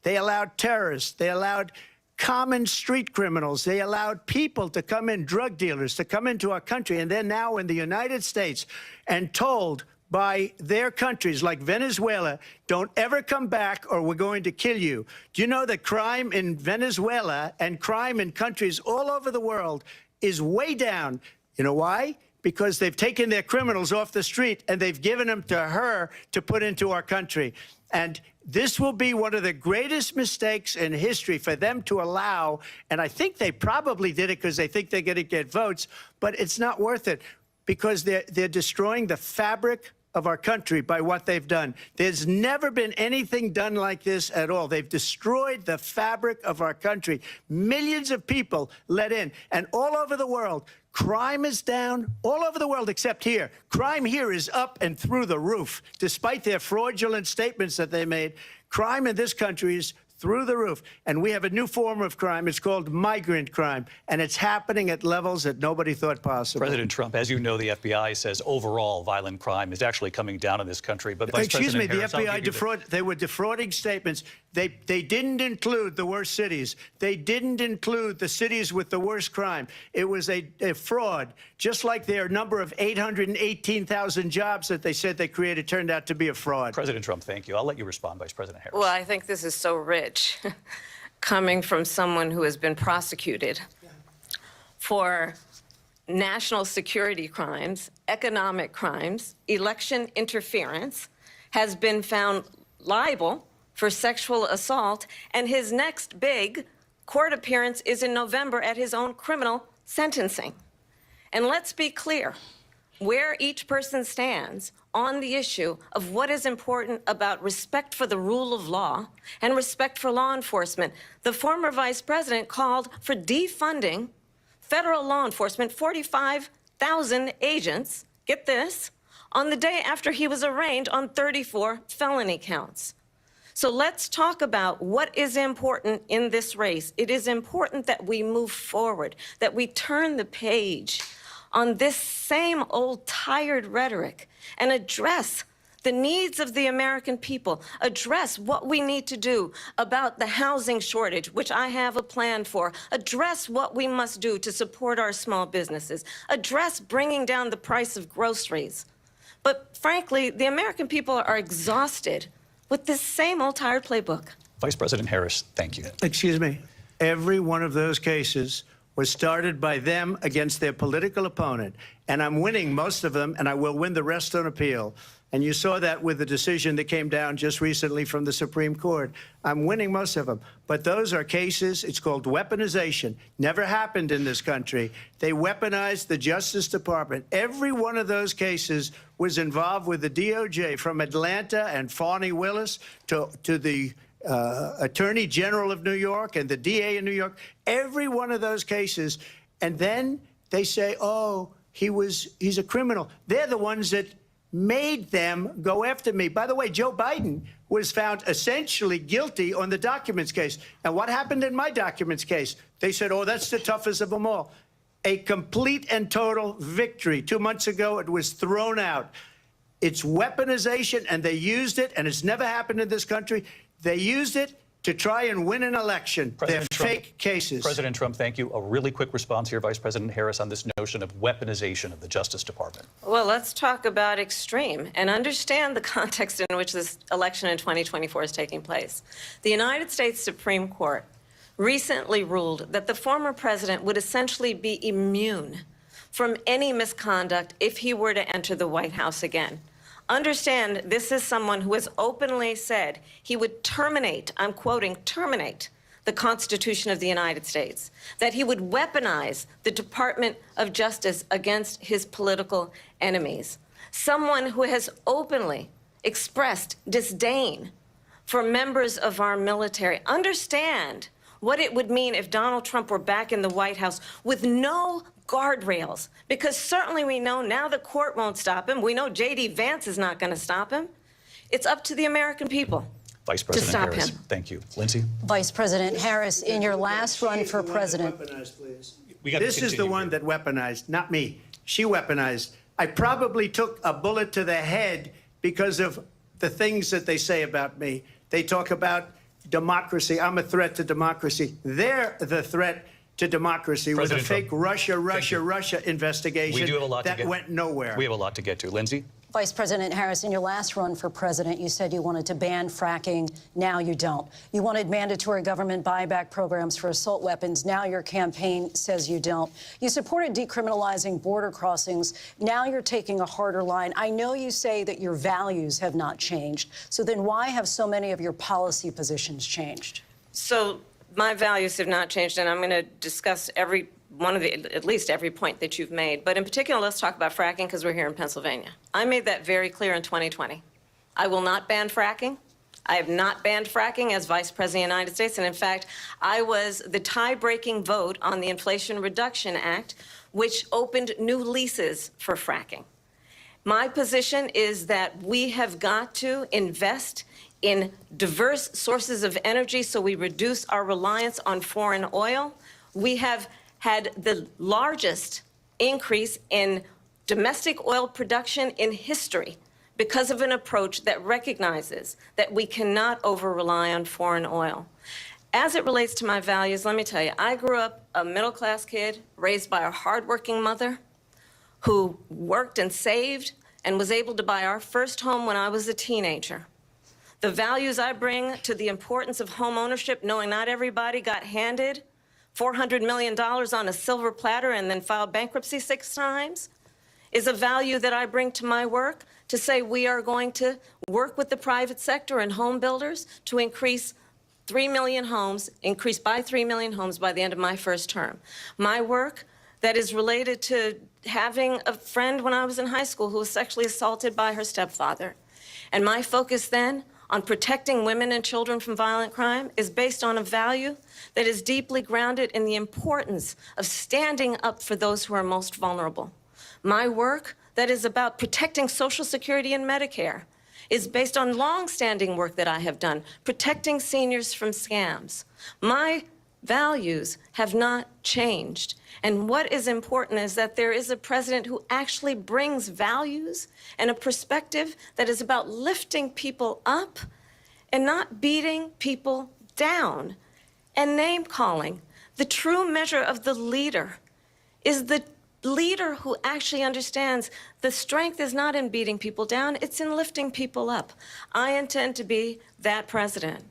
They allowed terrorists. They allowed common street criminals. They allowed people to come in, drug dealers, to come into our country. And they're now in the United States and told by their countries like Venezuela, don't ever come back or we're going to kill you. Do you know that crime in Venezuela and crime in countries all over the world is way down? You know why? Because they've taken their criminals off the street and they've given them to her to put into our country. And this will be one of the greatest mistakes in history for them to allow. And I think they probably did it because they think they're going to get votes, but it's not worth it because they're destroying the fabric of our country by what they've done. There's never been anything done like this at all. They've destroyed the fabric of our country. Millions of people let in. And all over the world, crime is down. All over the world except here. Crime here is up and through the roof. Despite their fraudulent statements that they made, crime in this country is through the roof. And we have a new form of crime. It's called migrant crime. And it's happening at levels that nobody thought possible. President Trump, as you know, the FBI says overall violent crime is actually coming down in this country. But Excuse me, the FBI they were defrauding statements. They didn't include the worst cities. They didn't include the cities with the worst crime. It was a fraud, just like their number of 818,000 jobs that they said they created turned out to be a fraud. President Trump, thank you. I'll let you respond, Vice President Harris. Well, I think this is so rich coming from someone who has been prosecuted for national security crimes, economic crimes, election interference, has been found liable for sexual assault, and his next big court appearance is in November at his own criminal sentencing. And let's be clear, where each person stands on the issue of what is important about respect for the rule of law and respect for law enforcement. The former vice president called for defunding federal law enforcement, 45,000 agents, get this, on the day after he was arraigned on 34 felony counts. So let's talk about what is important in this race. It is important that we move forward, that we turn the page on this same old tired rhetoric and address the needs of the American people, address what we need to do about the housing shortage, which I have a plan for, address what we must do to support our small businesses, address bringing down the price of groceries. But frankly, the American people are exhausted with this same old tired playbook. Vice President Harris, thank you. Excuse me. Every one of those cases was started by them against their political opponent. And I'm winning most of them, and I will win the rest on appeal. And you saw that with the decision that came down just recently from the Supreme Court. I'm winning most of them. But those are cases, it's called weaponization. Never happened in this country. They weaponized the Justice Department. Every one of those cases was involved with the DOJ, from Atlanta and Fani Willis to the Attorney General of New York and the DA in New York. Every one of those cases. And then they say, oh, he's a criminal. They're the ones that made them go after me. By the way, Joe Biden was found essentially guilty on the documents case. And what happened in my documents case? They said, oh, that's the toughest of them all. A complete and total victory. 2 months ago, it was thrown out. It's weaponization, and they used it, and it's never happened in this country. They used it to try and win an election. They're fake cases. President Trump, thank you. A really quick response here, Vice President Harris, on this notion of weaponization of the Justice Department. Well, let's talk about extreme and understand the context in which this election in 2024 is taking place. The United States Supreme Court recently ruled that the former president would essentially be immune from any misconduct if he were to enter the White House again. Understand, this is someone who has openly said he would terminate, I'm quoting, terminate the Constitution of the United States, that he would weaponize the Department of Justice against his political enemies. Someone who has openly expressed disdain for members of our military. Understand what it would mean if Donald Trump were back in the White House with no guardrails, because certainly we know now the court won't stop him. We know J.D. Vance is not going to stop him. It's up to the American people Vice President to stop Harris, him. thank you. Lindsay? Vice President Harris, in your last run for president. This is the one that weaponized, not me. She weaponized. I probably took a bullet to the head because of the things that they say about me. They talk about democracy. I'm a threat to democracy. They're the threat to democracy with a fake Russia investigation We do have a lot that went nowhere. We have a lot to get to. Lindsay? Vice President Harris, in your last run for president, you said you wanted to ban fracking. Now you don't. You wanted mandatory government buyback programs for assault weapons. Now your campaign says you don't. You supported decriminalizing border crossings. Now you're taking a harder line. I know you say that your values have not changed. So then why have so many of your policy positions changed? So my values have not changed, and I'm going to discuss every one of the, at least every point that you've made. But in particular, let's talk about fracking, because we're here in Pennsylvania. I made that very clear in 2020. I will not ban fracking. I have not banned fracking as Vice President of the United States. And in fact, I was the tie-breaking vote on the Inflation Reduction Act, which opened new leases for fracking. My position is that we have got to invest in diverse sources of energy so we reduce our reliance on foreign oil. We have had the largest increase in domestic oil production in history because of an approach that recognizes that we cannot over-rely on foreign oil. As it relates to my values, let me tell you, I grew up a middle-class kid raised by a hardworking mother who worked and saved and was able to buy our first home when I was a teenager. The values I bring to the importance of home ownership, knowing not everybody got handed $400 million on a silver platter and then filed bankruptcy 6 times, is a value that I bring to my work to say we are going to work with the private sector and home builders to increase 3 million homes, increase by 3 million homes by the end of my first term. My work that is related to having a friend when I was in high school who was sexually assaulted by her stepfather. And my focus then on protecting women and children from violent crime is based on a value that is deeply grounded in the importance of standing up for those who are most vulnerable. My work that is about protecting Social Security and Medicare is based on long-standing work that I have done, protecting seniors from scams. My values have not changed. And what is important is that there is a president who actually brings values and a perspective that is about lifting people up and not beating people down and name-calling. The true measure of the leader is the leader who actually understands the strength is not in beating people down, it's in lifting people up. I intend to be that president.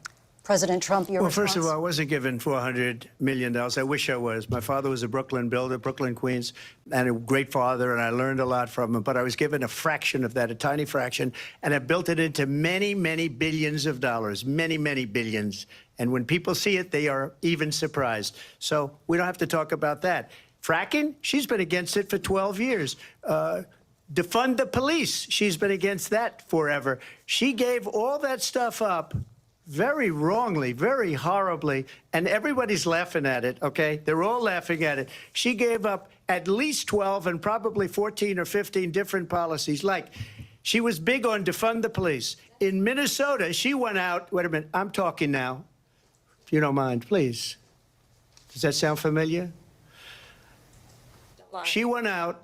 President Trump, your response? First of all, I wasn't given $400 million. I wish I was. My father was a Brooklyn builder, Brooklyn, Queens, and a great father, and I learned a lot from him. But I was given a fraction of that, a tiny fraction, and I built it into many, many billions of dollars, many, many billions. And when people see it, they are even surprised. So we don't have to talk about that. Fracking, she's been against it for 12 years. Defund the police, she's been against that forever. She gave all that stuff up very wrongly, very horribly, and everybody's laughing at it, okay? They're all laughing at it. She gave up at least 12 and probably 14 or 15 different policies. Like, she was big on defund the police. In Minnesota, she went out, wait a minute, I'm talking now, if you don't mind, please. Does that sound familiar? She went out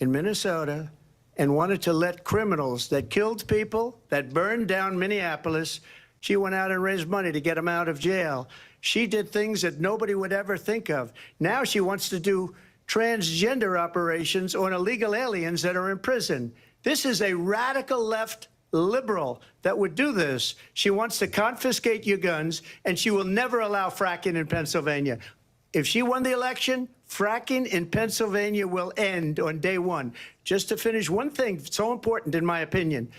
in Minnesota and wanted to let criminals that killed people, that burned down Minneapolis, she went out and raised money to get them out of jail. She did things that nobody would ever think of. Now she wants to do transgender operations on illegal aliens that are in prison. This is a radical left liberal that would do this. She wants to confiscate your guns, and she will never allow fracking in Pennsylvania. If she won the election, fracking in Pennsylvania will end on day one. Just to finish, one thing so important in my opinion.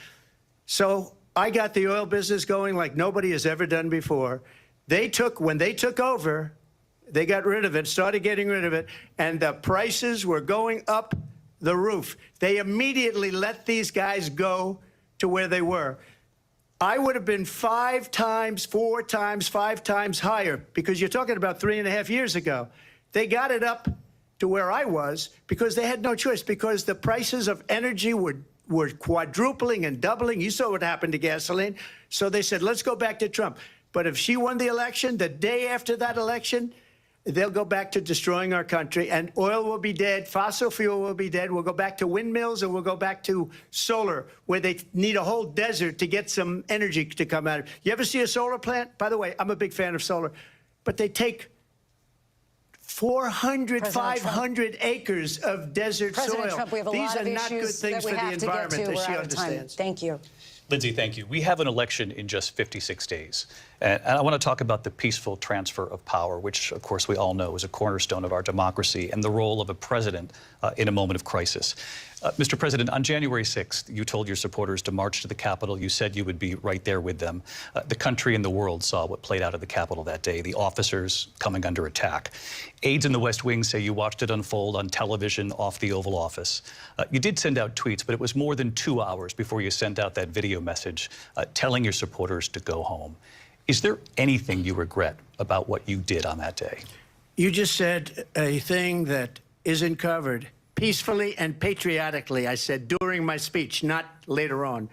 So I got the oil business going like nobody has ever done before. When they took over, they got rid of it, started getting rid of it, and the prices were going up the roof. They immediately let these guys go to where they were. I would have been 5 times, 4 times, 5 times higher, because you're talking about 3.5 years ago. They got it up to where I was because they had no choice, because the prices of energy were quadrupling and doubling. You saw what happened to gasoline. So they said, let's go back to Trump. But if she won the election, the day after that election, they'll go back to destroying our country, and oil will be dead, fossil fuel will be dead, we'll go back to windmills, and we'll go back to solar, where they need a whole desert to get some energy to come out of. You ever see a solar plant? By the way, I'm a big fan of solar, but they take 400, 500 acres of desert soil. Trump, we have a These lot are of not good issues things that we for the have to get environment to. that she We're out of time. understands. Thank you. Lindsay, thank you. We have an election in just 56 days. And I want to talk about the peaceful transfer of power, which, of course, we all know is a cornerstone of our democracy, and the role of a president in a moment of crisis. Mr. President, on January 6th, you told your supporters to march to the Capitol. You said you would be right there with them. The country and the world saw what played out at the Capitol that day, the officers coming under attack. Aides in the West Wing say you watched it unfold on television off the Oval Office. You did send out tweets, but it was more than 2 hours before you sent out that video message telling your supporters to go home. Is there anything you regret about what you did on that day? You just said a thing that isn't covered. Peacefully and patriotically, I said during my speech, not later on.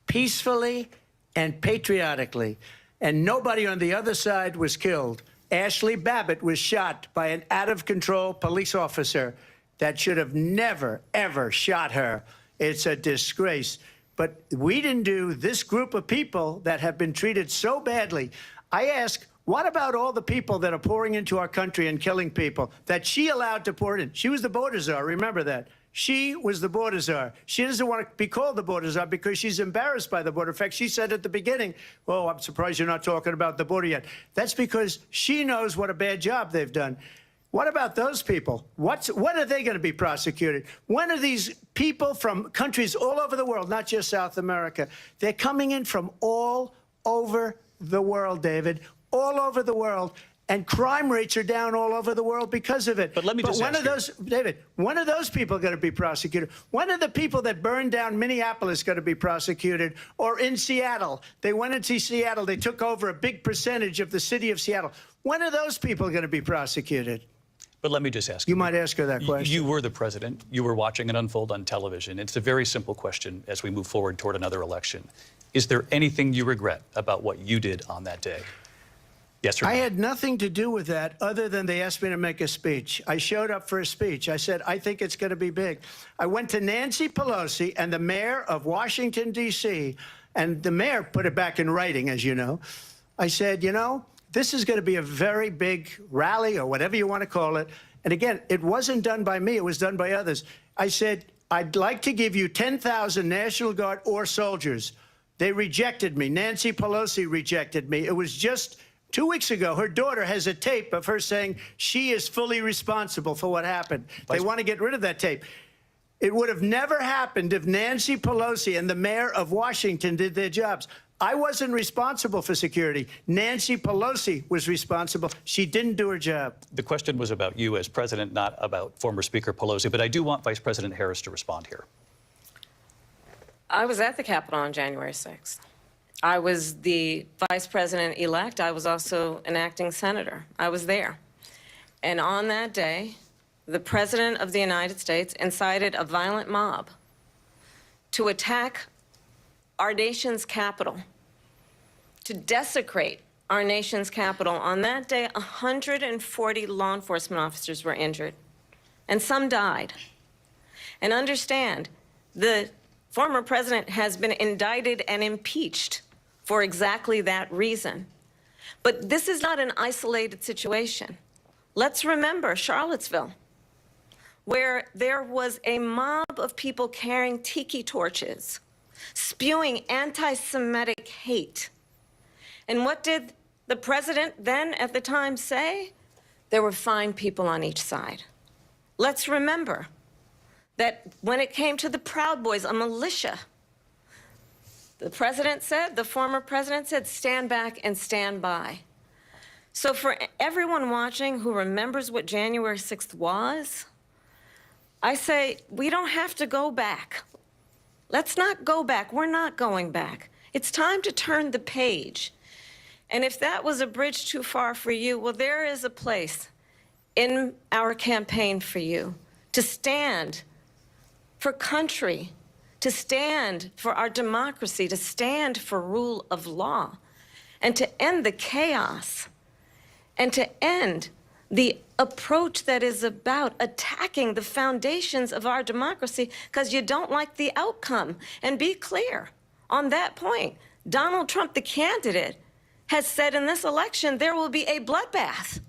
Peacefully and patriotically. And nobody on the other side was killed. Ashley Babbitt was shot by an out-of-control police officer that should have never, ever shot her. It's a disgrace. But we didn't do this group of people that have been treated so badly. I ask, what about all the people that are pouring into our country and killing people that she allowed to pour in? She was the border czar, remember that. She was the border czar. She doesn't want to be called the border czar because she's embarrassed by the border. In fact, she said at the beginning, oh, I'm surprised you're not talking about the border yet. That's because she knows what a bad job they've done. What about those people? When are they going to be prosecuted? When are these people from countries all over the world, not just South America? They're coming in from all over the world, David, all over the world. And crime rates are down all over the world because of it. But let me just ask you, David, when are those people going to be prosecuted? When are the people that burned down Minneapolis going to be prosecuted? Or in Seattle? They went into Seattle. They took over a big percentage of the city of Seattle. When are those people going to be prosecuted? But let me just ask you. You might ask her that question. You were the president. You were watching it unfold on television. It's a very simple question as we move forward toward another election. Is there anything you regret about what you did on that day? Yes or no? I had nothing to do with that other than they asked me to make a speech. I showed up for a speech. I said, I think it's going to be big. I went to Nancy Pelosi and the mayor of Washington, D.C., and the mayor put it back in writing, as you know. I said, you know, this is going to be a very big rally or whatever you want to call it. And again, it wasn't done by me. It was done by others. I said, I'd like to give you 10,000 National Guard or soldiers. They rejected me. Nancy Pelosi rejected me. It was just 2 weeks ago. Her daughter has a tape of her saying she is fully responsible for what happened. They want to get rid of that tape. It would have never happened if Nancy Pelosi and the mayor of Washington did their jobs. I wasn't responsible for security. Nancy Pelosi was responsible. She didn't do her job. The question was about you as president, not about former Speaker Pelosi, but I do want Vice President Harris to respond here. I was at the Capitol on January 6th. I was the vice president-elect. I was also an acting senator. I was there. And on that day, the President of the United States incited a violent mob to attack our nation's capital, to desecrate our nation's capital. On that day, 140 law enforcement officers were injured, and some died. And understand, the former president has been indicted and impeached for exactly that reason. But this is not an isolated situation. Let's remember Charlottesville, where there was a mob of people carrying tiki torches, spewing anti-Semitic hate. And what did the president then at the time say? There were fine people on each side. Let's remember that when it came to the Proud Boys, a militia, the president said, the former president said, stand back and stand by. So for everyone watching who remembers what January 6th was, I say, we don't have to go back. Let's not go back. We're not going back. It's time to turn the page. And if that was a bridge too far for you, well, there is a place in our campaign for you to stand for country, to stand for our democracy, to stand for rule of law, and to end the chaos, and to end the approach that is about attacking the foundations of our democracy because you don't like the outcome. And be clear on that point. Donald Trump, the candidate, has said in this election there will be a bloodbath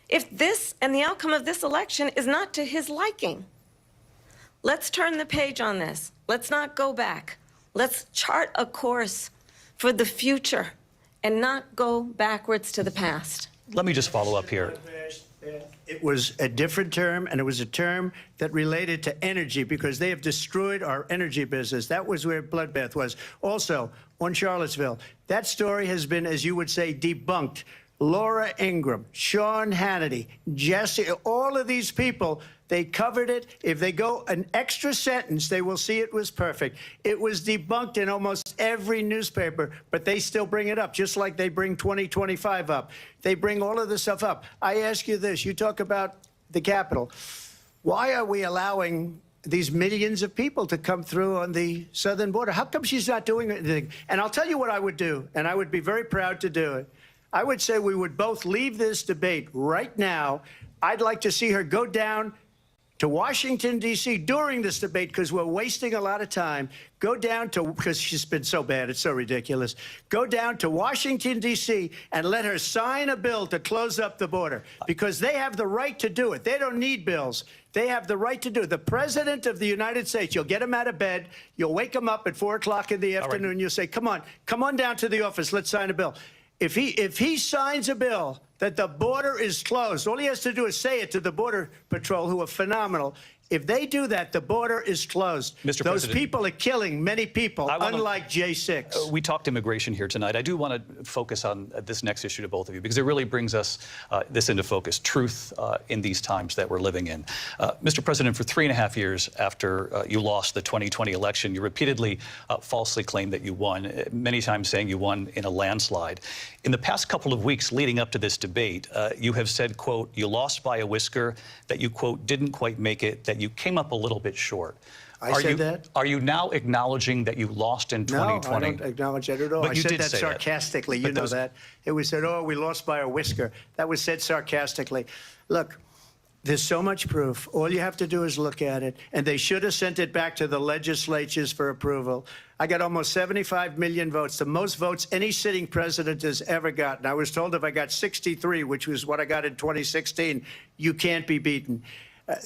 if this and the outcome of this election is not to his liking. Let's turn the page on this. Let's not go back. Let's chart a course for the future and not go backwards to the past. Let me just follow up here. It was a different term, and it was a term that related to energy because they have destroyed our energy business. That was where bloodbath was. Also, on Charlottesville, that story has been, as you would say, debunked. Laura Ingraham, Sean Hannity, Jesse, all of these people, they covered it. If they go an extra sentence, they will see it was perfect. It was debunked in almost every newspaper, but they still bring it up, just like they bring 2025 up. They bring all of this stuff up. I ask you this. You talk about the Capitol. Why are we allowing these millions of people to come through on the southern border? How come she's not doing anything? And I'll tell you what I would do, and I would be very proud to do it. I would say we would both leave this debate right now. I'd like to see her go down to Washington, D.C. during this debate because we're wasting a lot of time. Go down to, because she's been so bad, it's so ridiculous. Go down to Washington, D.C. and let her sign a bill to close up the border because they have the right to do it. They don't need bills. They have the right to do it. The President of the United States, you'll get him out of bed. You'll wake him up at 4 o'clock in the afternoon. Right. You'll say, come on down to the office. Let's sign a bill. If he signs a bill that the border is closed, all he has to do is say it to the Border Patrol, who are phenomenal. If they do that, the border is closed. Mr. Those President, people are killing many people, unlike J6. We talked immigration here tonight. I do want to focus on this next issue to both of you because it really brings us this into focus, truth in these times that we're living in. Mr. President, for 3.5 years after you lost the 2020 election, you repeatedly falsely claimed that you won, many times saying you won in a landslide. In the past couple of weeks leading up to this debate, you have said, quote, you lost by a whisker, that you, quote, didn't quite make it, that you came up a little bit short. I said that? Are you now acknowledging that you lost in 2020? No, I don't acknowledge that at all. But I said that sarcastically. You know that. It was said, oh, we lost by a whisker. That was said sarcastically. Look, there's so much proof. All you have to do is look at it. And they should have sent it back to the legislatures for approval. I got almost 75 million votes, the most votes any sitting president has ever gotten. I was told if I got 63, which was what I got in 2016, you can't be beaten.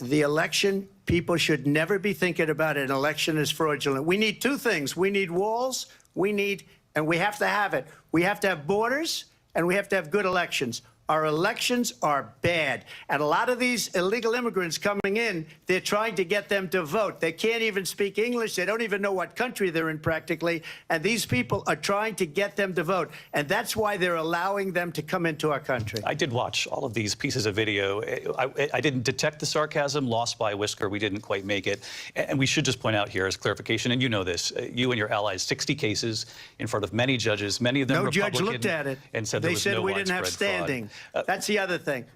The election, people should never be thinking about it. An election is fraudulent. We need two things. We need walls, and we have to have it. We have to have borders, and we have to have good elections. Our elections are bad. And a lot of these illegal immigrants coming in, they're trying to get them to vote. They can't even speak English. They don't even know what country they're in practically. And these people are trying to get them to vote. And that's why they're allowing them to come into our country. I did watch all of these pieces of video. I didn't detect the sarcasm, lost by a whisker. We didn't quite make it. And we should just point out here as clarification, and you know this, you and your allies, 60 cases in front of many judges, many of them Republican. No judge looked at it. And said there was no widespread fraud. They said we didn't have standing. That's the other thing.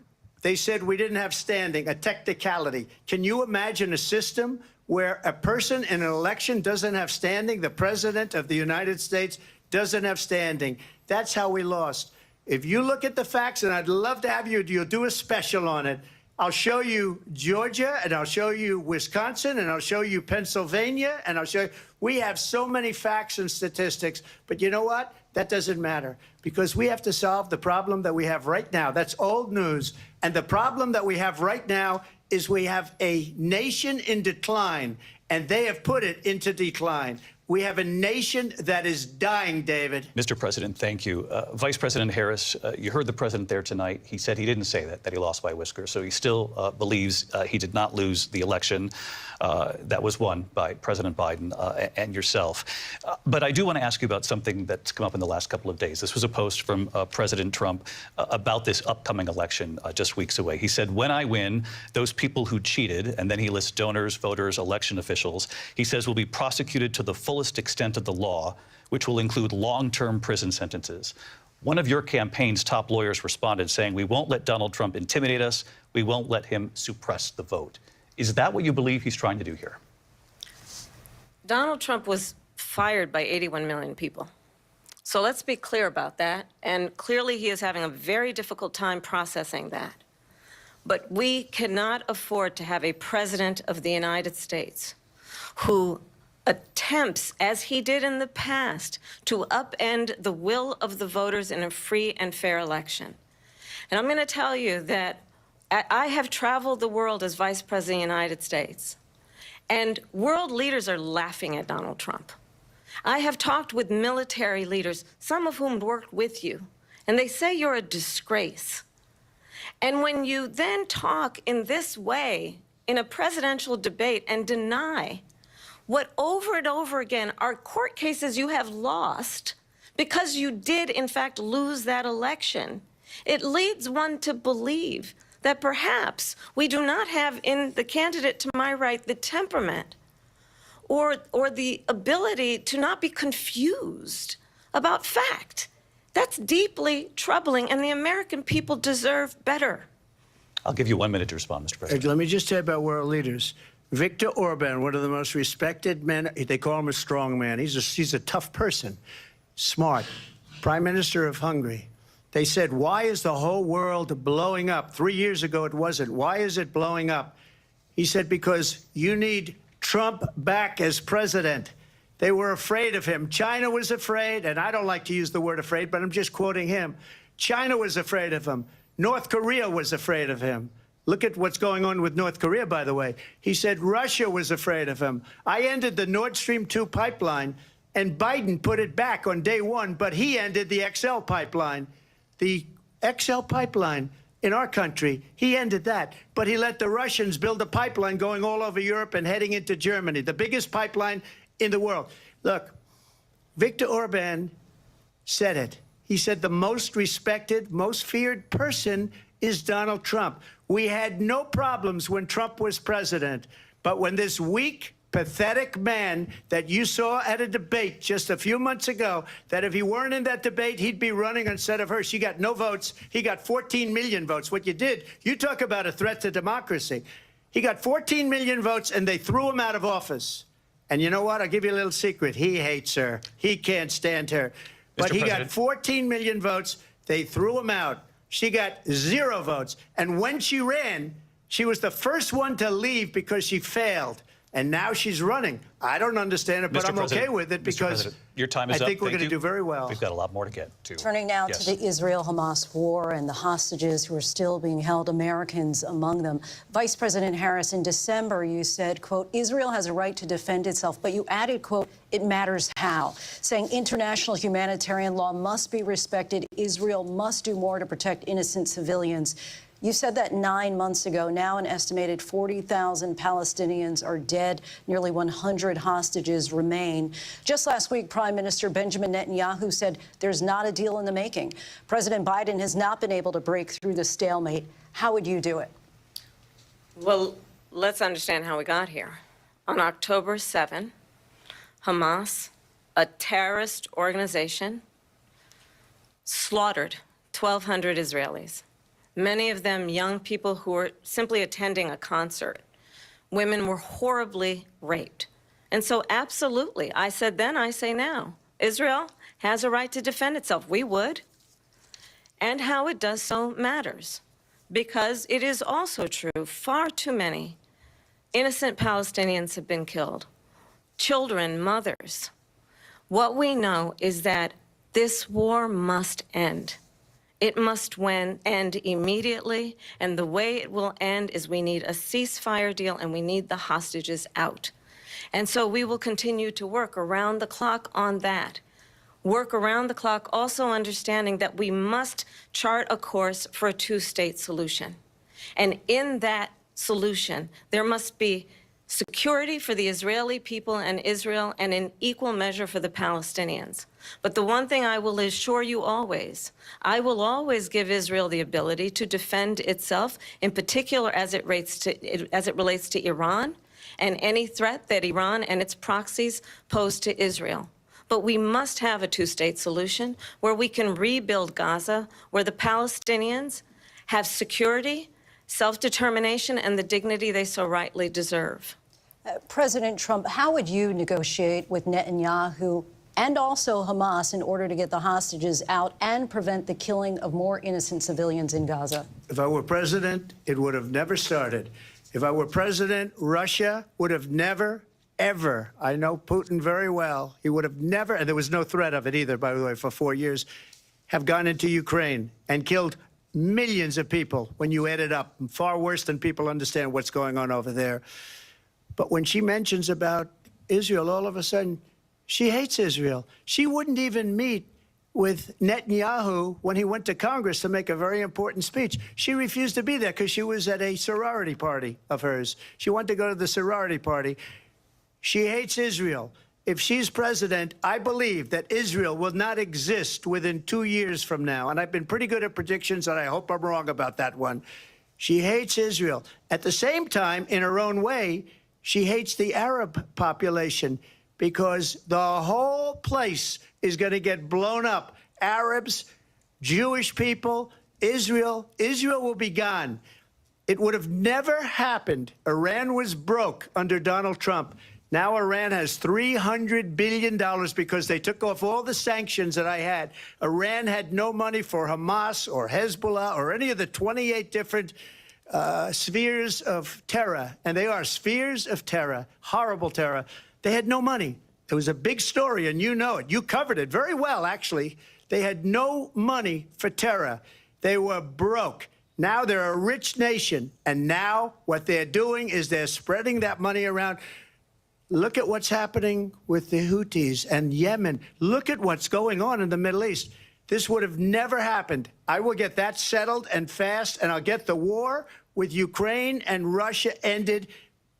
They said we didn't have standing, a technicality. Can you imagine a system where a person in an election doesn't have standing? The President of the United States doesn't have standing. That's how we lost. If you look at the facts, and I'd love to have you'll do a special on it. I'll show you Georgia, and I'll show you Wisconsin, and I'll show you Pennsylvania, and I'll show you. We have so many facts and statistics, but you know what? That doesn't matter, because we have to solve the problem that we have right now. That's old news. And the problem that we have right now is we have a nation in decline, and they have put it into decline. We have a nation that is dying, David. Mr. President, thank you. Vice President Harris, you heard the president there tonight. He said he didn't say that he lost by a whisker. So he still believes he did not lose the election that was won by President Biden and yourself. But I do want to ask you about something that's come up in the last couple of days. This was a post from President Trump about this upcoming election just weeks away. He said, when I win, those people who cheated, and then he lists donors, voters, election officials, he says will be prosecuted to the fullest extent of the law, which will include long-term prison sentences. One of your campaign's top lawyers responded saying, we won't let Donald Trump intimidate us. We won't let him suppress the vote. Is that what you believe he's trying to do here? Donald Trump was fired by 81 million people. So let's be clear about that. And clearly he is having a very difficult time processing that. But we cannot afford to have a president of the United States who attempts, as he did in the past, to upend the will of the voters in a free and fair election. And I'm going to tell you that I have traveled the world as Vice President of the United States, and world leaders are laughing at Donald Trump. I have talked with military leaders, some of whom worked with you, and they say you're a disgrace. And when you then talk in this way in a presidential debate and deny what over and over again are court cases you have lost because you did, in fact, lose that election, it leads one to believe that perhaps we do not have in the candidate to my right the temperament or the ability to not be confused about fact. That's deeply troubling, and the American people deserve better. I'll give you 1 minute to respond, Mr. President. Let me just say about world leaders. Viktor Orban, one of the most respected men, they call him a strong man. He's a tough person, smart, Prime Minister of Hungary. They said, why is the whole world blowing up? 3 years ago, it wasn't. Why is it blowing up? He said, because you need Trump back as president. They were afraid of him. China was afraid, and I don't like to use the word afraid, but I'm just quoting him. China was afraid of him. North Korea was afraid of him. Look at what's going on with North Korea, by the way. He said Russia was afraid of him. I ended the Nord Stream 2 pipeline, and Biden put it back on day one, but he ended the XL pipeline. The XL pipeline in our country, he ended that. But he let the Russians build a pipeline going all over Europe and heading into Germany, the biggest pipeline in the world. Look, Viktor Orban said it. He said the most respected, most feared person is Donald Trump. We had no problems when Trump was president, but when this weak, pathetic man that you saw at a debate just a few months ago, that if he weren't in that debate, he'd be running instead of her. She got no votes. He got 14 million votes. What you did, you talk about a threat to democracy. He got 14 million votes, and they threw him out of office. And you know what? I'll give you a little secret. He hates her. He can't stand her. But he got 14 million votes. They threw him out. She got 0 votes. And when she ran, she was the first one to leave because she failed. And now she's running. I don't understand it, but I'm okay with it because your time is I up. think we're going to do very well. We've got a lot more to get to. Turning now to the Israel-Hamas war and the hostages who are still being held, Americans among them. Vice President Harris, in December, you said, quote, Israel has a right to defend itself, but you added, quote, it matters how, saying international humanitarian law must be respected. Israel must do more to protect innocent civilians. You said that 9 months ago. Now an estimated 40,000 Palestinians are dead. Nearly 100 hostages remain. Just last week, Prime Minister Benjamin Netanyahu said there's not a deal in the making. President Biden has not been able to break through the stalemate. How would you do it? Well, let's understand how we got here. On October 7, Hamas, a terrorist organization, slaughtered 1,200 Israelis. Many of them young people who were simply attending a concert. Women were horribly raped. And so absolutely, I said then, I say now, Israel has a right to defend itself. We would. And how it does so matters. because it is also true, far too many innocent Palestinians have been killed. Children, mothers. What we know is that this war must end. It must end immediately, and the way it will end is we need a ceasefire deal and we need the hostages out. And so we will continue to work around the clock on that. Work around the clock, also understanding that we must chart a course for a two-state solution. And in that solution, there must be security for the Israeli people and Israel, and in equal measure for the Palestinians. But the one thing I will assure you always, I will always give Israel the ability to defend itself, in particular as it relates to Iran and any threat that Iran and its proxies pose to Israel. But we must have a two-state solution where we can rebuild Gaza, where the Palestinians have security, self-determination, and the dignity they so rightly deserve. President Trump, how would you negotiate with Netanyahu and also Hamas in order to get the hostages out and prevent the killing of more innocent civilians in Gaza? If I were president, it would have never started. If I were president, Russia would have never, ever, I know Putin very well, he would have never, and there was no threat of it either, by the way, for 4 years, have gone into Ukraine and killed millions of people when you add it up, far worse than people understand what's going on over there. But when she mentions about Israel, all of a sudden, she hates Israel. She wouldn't even meet with Netanyahu when he went to Congress to make a very important speech. She refused to be there because she was at a sorority party of hers. She wanted to go to the sorority party. She hates Israel. If she's president, I believe that Israel will not exist within 2 years from now. And I've been pretty good at predictions, and I hope I'm wrong about that one. She hates Israel. At the same time, in her own way, she hates the Arab population because the whole place is going to get blown up. Arabs, Jewish people, Israel will be gone. It would have never happened. Iran was broke under Donald Trump. Now Iran has $300 billion because they took off all the sanctions that I had. Iran had no money for Hamas or Hezbollah or any of the 28 different spheres of terror, and they are spheres of terror, horrible terror. They had no money. It was a big story, and you know it. You covered it very well, actually. They had no money for terror. They were broke. Now they're a rich nation, and now what they're doing is they're spreading that money around. Look at what's happening with the Houthis and Yemen. Look at what's going on in the Middle East. This would have never happened. I will get that settled and fast, and I'll get the war with Ukraine and Russia ended.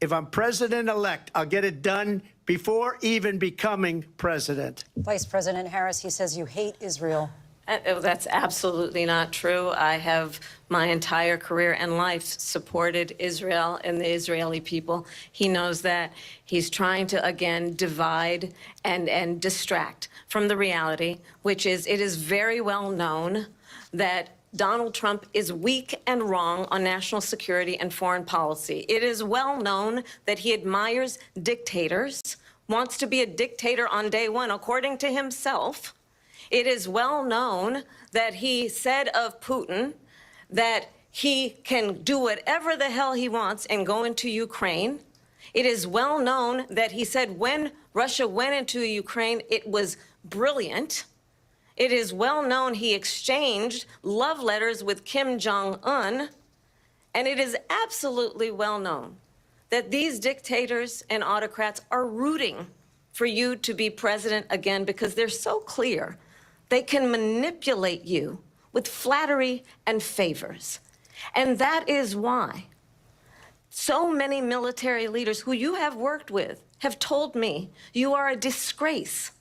If I'm president-elect, I'll get it done before even becoming president. Vice President Harris, he says you hate Israel. That's absolutely not true. I have my entire career and life supported Israel and the Israeli people. He knows that. He's trying to, again, divide and distract from the reality, which is it is very well known that Donald Trump is weak and wrong on national security and foreign policy. It is well known that he admires dictators, wants to be a dictator on day one, according to himself. It is well known that he said of Putin that he can do whatever the hell he wants and go into Ukraine. It is well known that he said when Russia went into Ukraine, it was brilliant. It is well known he exchanged love letters with Kim Jong-un. And it is absolutely well known that these dictators and autocrats are rooting for you to be president again because they're so clear. They can manipulate you with flattery and favors. And that is why so many military leaders who you have worked with have told me you are a disgrace.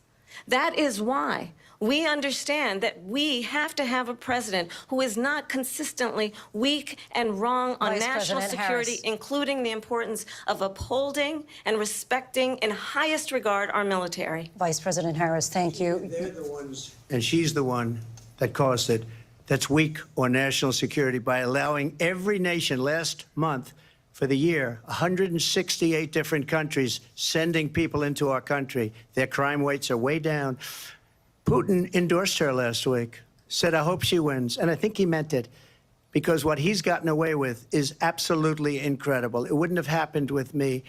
That is why we understand that we have to have a president who is not consistently weak and wrong on national security, including the importance of upholding and respecting in highest regard our military. Vice President Harris, thank you. They're the ones, and she's the one that caused it, that's weak on national security by allowing every nation last month for the year, 168 different countries sending people into our country. Their crime rates are way down. Putin endorsed her last week, said, I hope she wins. And I think he meant it. because what he's gotten away with is absolutely incredible. It wouldn't have happened with me.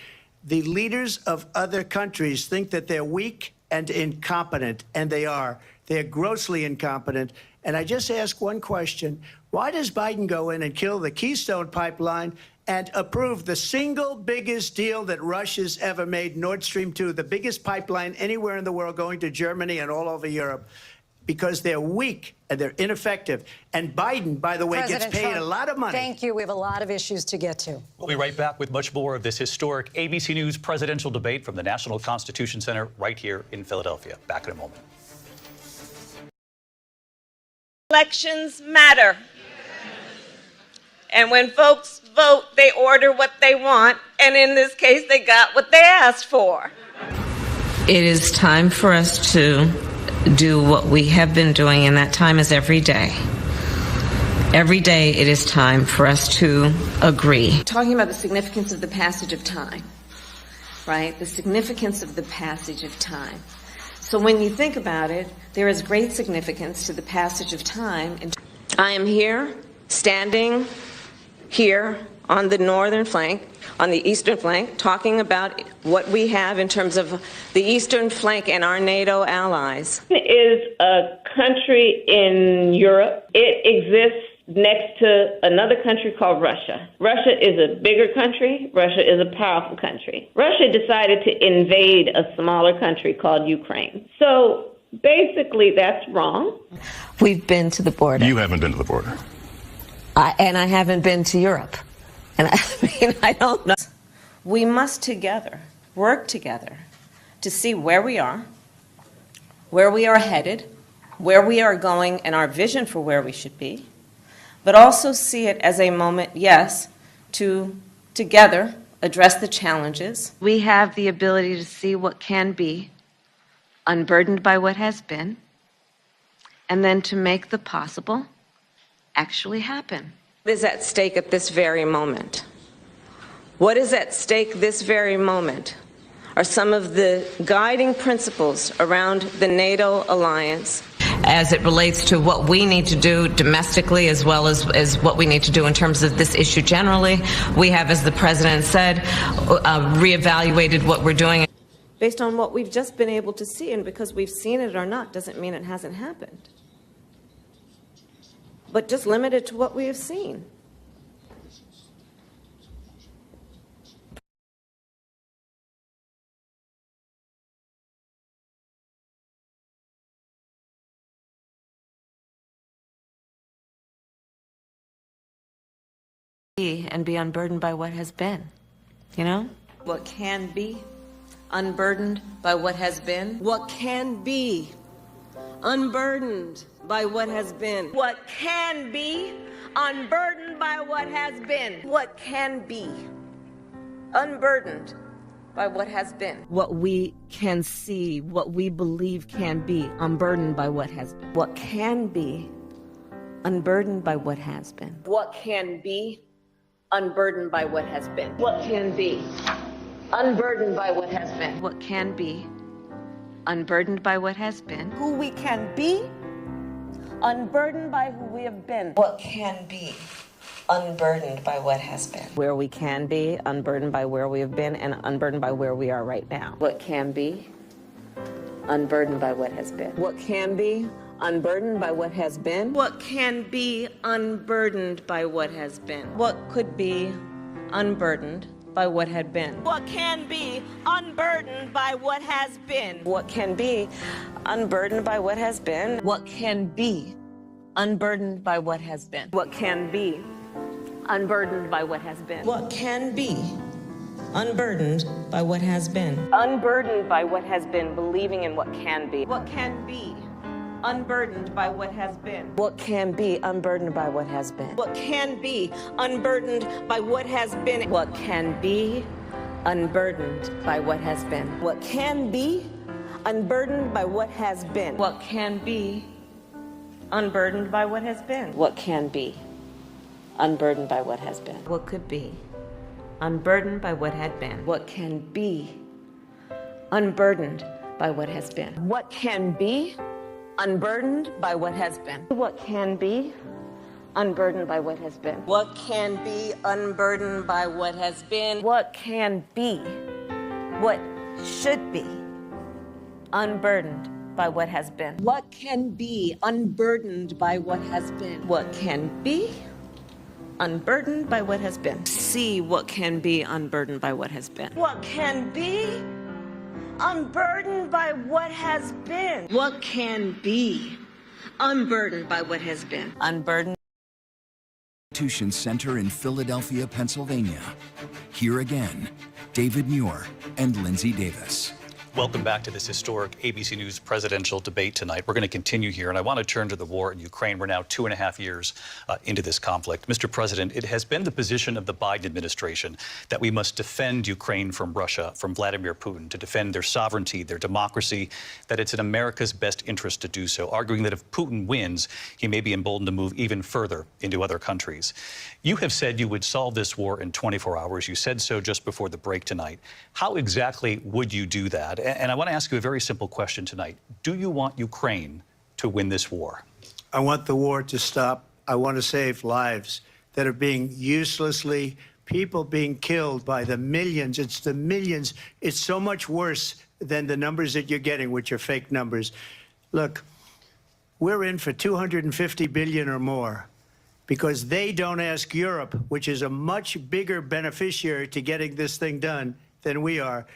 The leaders of other countries think that they're weak and incompetent, and they are. They're grossly incompetent. And I just ask one question. Why does Biden go in and kill the Keystone Pipeline and approve the single biggest deal that Russia's ever made, Nord Stream 2, the biggest pipeline anywhere in the world going to Germany and all over Europe? Because they're weak and they're ineffective. And Biden, by the way, President gets paid Trump, a lot of money. Thank you. We have a lot of issues to get to. We'll be right back with much more of this historic ABC News presidential debate from the National Constitution Center right here in Philadelphia. Back in a moment. Elections matter. And when folks vote, they order what they want, and in this case, they got what they asked for. It is time for us to do what we have been doing, and that time is every day. Every day it is time for us to agree. Talking about the significance of the passage of time, right? The significance of the passage of time. So when you think about it, there is great significance to the passage of time. I am here, standing here on the northern flank, on the eastern flank, talking about what we have in terms of the eastern flank and our NATO allies. It is a country in Europe. It exists next to another country called Russia. Russia is a bigger country. Russia is a powerful country. Russia decided to invade a smaller country called Ukraine. So basically, that's wrong. We've been to the border. You haven't been to the border. And I haven't been to Europe. And I don't know. We must together work together to see where we are headed, where we are going, and our vision for where we should be, but also see it as a moment, yes, to together address the challenges. We have the ability to see what can be, unburdened by what has been, and then to make the possible actually happen. What is at stake at this very moment? What is at stake this very moment are some of the guiding principles around the NATO alliance as it relates to what we need to do domestically as well as what we need to do in terms of this issue generally. We have, as the president said, reevaluated what we're doing. Based on what we've just been able to see, and because we've seen it or not doesn't mean it hasn't happened. But just limited to what we have seen. And be unburdened by what has been, you know? What can be unburdened by what has been. What can be unburdened by what has been. What can be unburdened by what has been. What can be unburdened by what has been. What we can see, what we believe can be, unburdened by what has been. What can be unburdened by what has been. What can be unburdened by what has been. What can be unburdened by what has been. What can be unburdened by what has been. Who we can be unburdened by who we have been. What can be unburdened by what has been. Where we can be unburdened by where we have been and unburdened by where we are right now. What can be unburdened by what has been. What can be unburdened by what has been. What can be unburdened by what has been. What could be unburdened by what had been. What can be unburdened by what has been. What can be unburdened by what has been. What can be unburdened by what has been. What can be unburdened by what has been. What can be unburdened by what has been. Unburdened by what has been, believing in what can be. What can be unburdened by what has been. What can be unburdened by what has been. What can be unburdened by what has been. What can be unburdened by what has been. What can be unburdened by what has been. What can be unburdened by what has been. What can be unburdened by what has been. What could be unburdened by what had been. What can be unburdened by what has been. What can be unburdened by what has been. What can be unburdened by what has been? What can be unburdened by what has been? What can be? What should be unburdened by what has been? What can be unburdened by what has been? What can be unburdened by what has been? See what can be unburdened by what has been. What can be unburdened by what has been? What can be unburdened by what has been? Unburdened. Constitution Center in Philadelphia, Pennsylvania. Here again, David Muir and Lindsay Davis. Welcome back to this historic ABC News presidential debate tonight. We're going to continue here, and I want to turn to the war in Ukraine. We're now 2.5 years into this conflict. Mr. President, it has been the position of the Biden administration that we must defend Ukraine from Russia, from Vladimir Putin, to defend their sovereignty, their democracy, that it's in America's best interest to do so, arguing that if Putin wins, he may be emboldened to move even further into other countries. You have said you would solve this war in 24 hours. You said so just before the break tonight. How exactly would you do that? And I want to ask you a very simple question tonight. Do you want Ukraine to win this war? I want the war to stop. I want to save lives that are being uselessly, people being killed by the millions. It's the millions. It's so much worse than the numbers that you're getting, which are fake numbers. Look, we're in for 250 billion or more because they don't ask Europe, which is a much bigger beneficiary to getting this thing done than we are.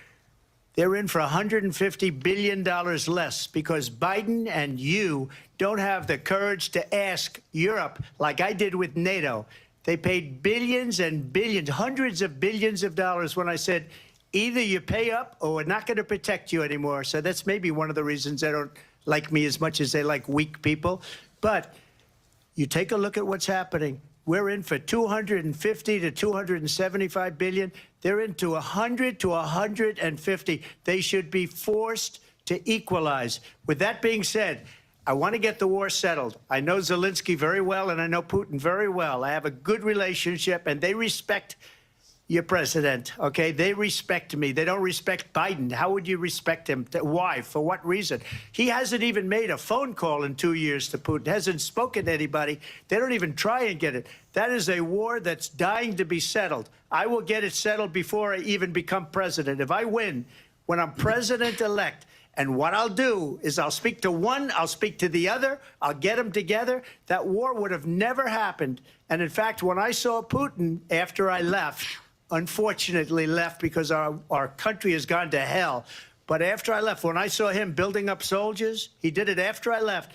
They're in for $150 billion less because Biden and you don't have the courage to ask Europe like I did with NATO. They paid billions and billions, hundreds of billions of dollars when I said, either you pay up or we're not going to protect you anymore. So that's maybe one of the reasons they don't like me as much as they like weak people. But you take a look at what's happening. We're in for 250 to 275 billion. They're into 100 to 150. They should be forced to equalize. With that being said, I want to get the war settled. I know Zelensky very well, and I know Putin very well. I have a good relationship, and they respect your president, okay? They respect me. They don't respect Biden. How would you respect him? Why? For what reason? He hasn't even made a phone call in 2 years to Putin, hasn't spoken to anybody. They don't even try and get it. That is a war that's dying to be settled. I will get it settled before I even become president. If I win, when I'm president-elect, and what I'll do is I'll speak to one, I'll speak to the other, I'll get them together. That war would have never happened. And in fact, when I saw Putin after I left, unfortunately left because our country has gone to hell. But after I left, when I saw him building up soldiers, he did it after I left,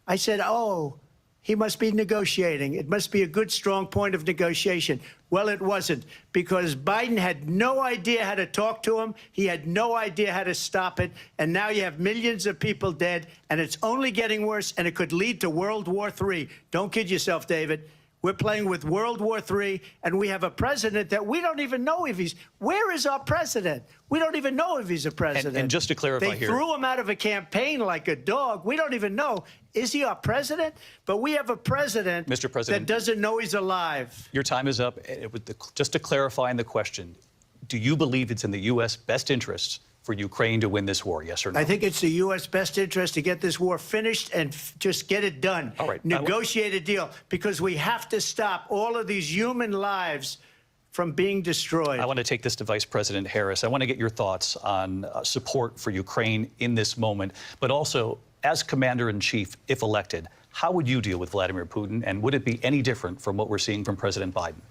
I said, oh, he must be negotiating. It must be a good, strong point of negotiation. Well, it wasn't, because Biden had no idea how to talk to him. He had no idea how to stop it. And now you have millions of people dead, and it's only getting worse, and it could lead to World War III. Don't kid yourself, David. We're playing with World War III, and we have a president that we don't even know if he's... Where is our president? We don't even know if he's a president. And just to clarify they here... They threw him out of a campaign like a dog. We don't even know. Is he our president? But we have a president, Mr. President, that doesn't know he's alive. Your time is up. Just to clarify in the question, do you believe it's in the U.S. best interests for Ukraine to win this war, yes or no? I think it's the U.S. best interest to get this war finished and just get it done. All right. Negotiate a deal, because we have to stop all of these human lives from being destroyed. I want to take this to Vice President Harris. I want to get your thoughts on support for Ukraine in this moment, but also, as Commander-in-Chief, if elected, how would you deal with Vladimir Putin, and would it be any different from what we're seeing from President Biden?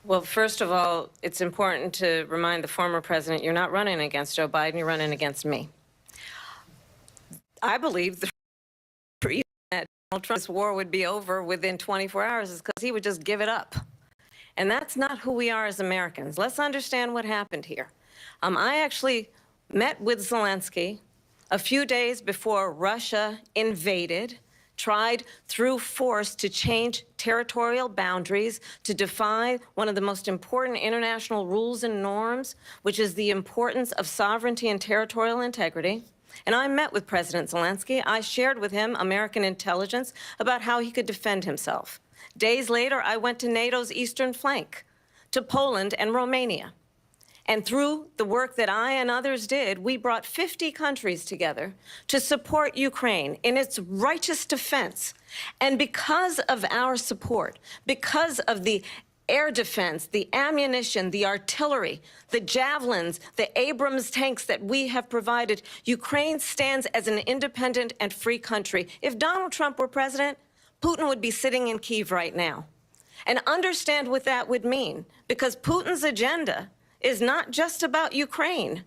Well, first of all, it's important to remind the former president you're not running against Joe Biden, you're running against me. I believe the reason that Donald Trump's war would be over within 24 hours is because he would just give it up. And that's not who we are as Americans. Let's understand what happened here. I actually met with Zelensky a few days before Russia invaded, tried through force to change territorial boundaries, to defy one of the most important international rules and norms, which is the importance of sovereignty and territorial integrity. And I met with President Zelensky. I shared with him American intelligence about how he could defend himself. Days later, I went to NATO's eastern flank, to Poland and Romania. And through the work that I and others did, we brought 50 countries together to support Ukraine in its righteous defense. And because of our support, because of the air defense, the ammunition, the artillery, the javelins, the Abrams tanks that we have provided, Ukraine stands as an independent and free country. If Donald Trump were president, Putin would be sitting in Kyiv right now. And understand what that would mean, because Putin's agenda is not just about Ukraine.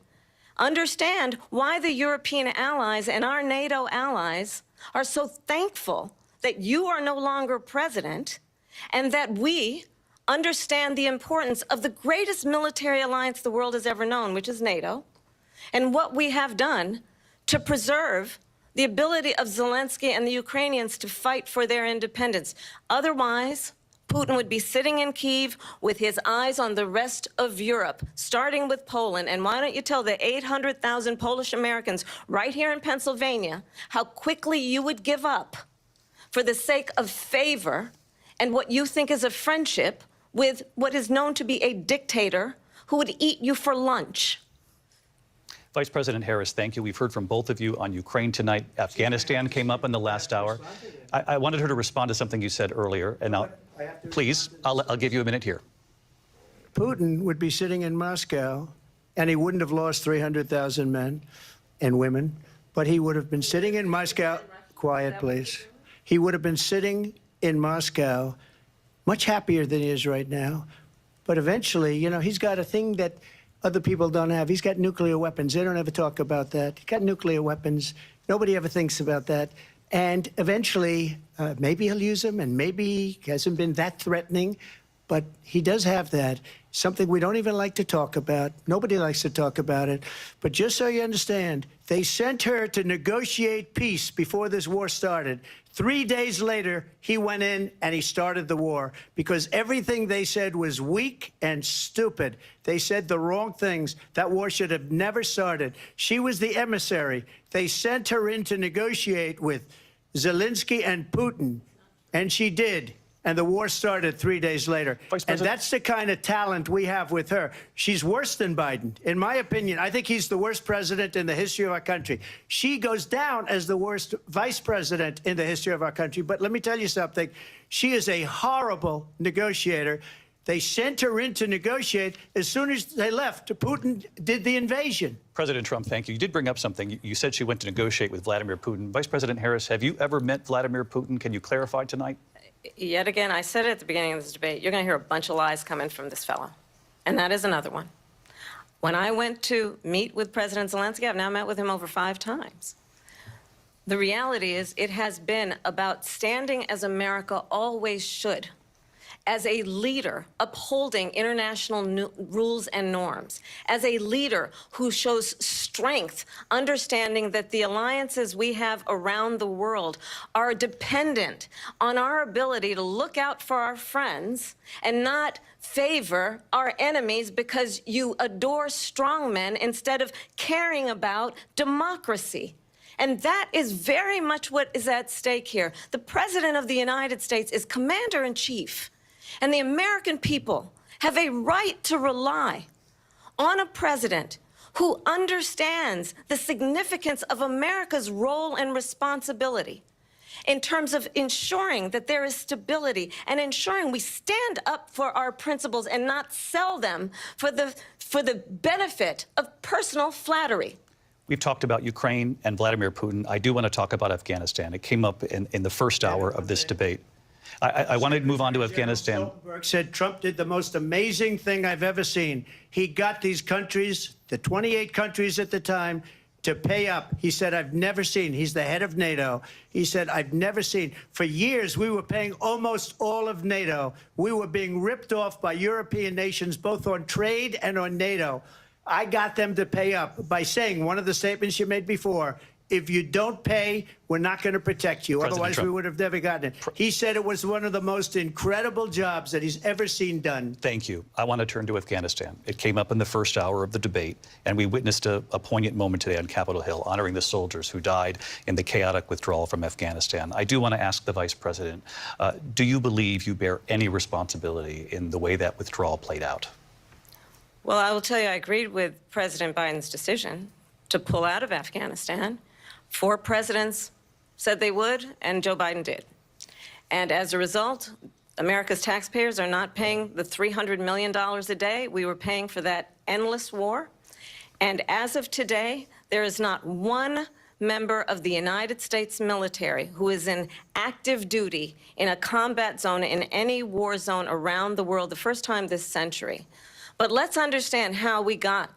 Understand why the European allies and our NATO allies are so thankful that you are no longer president, and that we understand the importance of the greatest military alliance the world has ever known, which is NATO, and what we have done to preserve the ability of Zelensky and the Ukrainians to fight for their independence. Otherwise, Putin would be sitting in Kyiv with his eyes on the rest of Europe, starting with Poland. And why don't you tell the 800,000 Polish Americans right here in Pennsylvania how quickly you would give up for the sake of favor and what you think is a friendship with what is known to be a dictator who would eat you for lunch. Vice President Harris, thank you. We've heard from both of you on Ukraine tonight. Afghanistan came up in the last hour. I wanted her to respond to something you said earlier, and please, I'll give you a minute here. Putin would be sitting in Moscow, and he wouldn't have lost 300,000 men and women, but he would have been sitting in Moscow. Quiet, please. He would have been sitting in Moscow, much happier than he is right now. But eventually, you know, he's got a thing that other people don't have. He's got nuclear weapons. They don't ever talk about that. He's got nuclear weapons. Nobody ever thinks about that. And eventually, maybe he'll use them, and maybe he hasn't been that threatening, but he does have that. Something we don't even like to talk about. Nobody likes to talk about it. But just so you understand, they sent her to negotiate peace before this war started. 3 days later, he went in and he started the war because everything they said was weak and stupid. They said the wrong things. That war should have never started. She was the emissary. They sent her in to negotiate with Zelensky and Putin, and she did. And the war started 3 days later. And that's the kind of talent we have with her. She's worse than Biden. In my opinion, I think he's the worst president in the history of our country. She goes down as the worst vice president in the history of our country. But let me tell you something. She is a horrible negotiator. They sent her in to negotiate. As soon as they left, Putin did the invasion. President Trump, thank you. You did bring up something. You said she went to negotiate with Vladimir Putin. Vice President Harris, have you ever met Vladimir Putin? Can you clarify tonight? Yet again, I said it at the beginning of this debate, you're going to hear a bunch of lies coming from this fellow. And that is another one. When I went to meet with President Zelensky, I've now met with him over 5 times. The reality is it has been about standing as America always should, as a leader upholding international rules and norms, as a leader who shows strength, understanding that the alliances we have around the world are dependent on our ability to look out for our friends and not favor our enemies because you adore strongmen instead of caring about democracy. And that is very much what is at stake here. The President of the United States is Commander-in-Chief. And the American people have a right to rely on a president who understands the significance of America's role and responsibility in terms of ensuring that there is stability and ensuring we stand up for our principles and not sell them for the benefit of personal flattery. We've talked about Ukraine and Vladimir Putin. I do want to talk about Afghanistan. It came up in the first hour of this debate. I want to move on to Afghanistan. Stoltenberg said Trump did the most amazing thing I've ever seen. He got these countries, the 28 countries at the time, to pay up. He said, I've never seen. He's the head of NATO. He said, I've never seen. For years, we were paying almost all of NATO. We were being ripped off by European nations, both on trade and on NATO. I got them to pay up by saying one of the statements you made before, if you don't pay, we're not going to protect you. Otherwise, we would have never gotten it. He said it was one of the most incredible jobs that he's ever seen done. Thank you. I want to turn to Afghanistan. It came up in the first hour of the debate, and we witnessed a poignant moment today on Capitol Hill, honoring the soldiers who died in the chaotic withdrawal from Afghanistan. I do want to ask the Vice President, do you believe you bear any responsibility in the way that withdrawal played out? Well, I will tell you, I agreed with President Biden's decision to pull out of Afghanistan. 4 presidents said they would, and Joe Biden did. And as a result, America's taxpayers are not paying the $300 million a day we were paying for that endless war. And as of today, there is not one member of the United States military who is in active duty in a combat zone in any war zone around the world, the first time this century. But let's understand how we got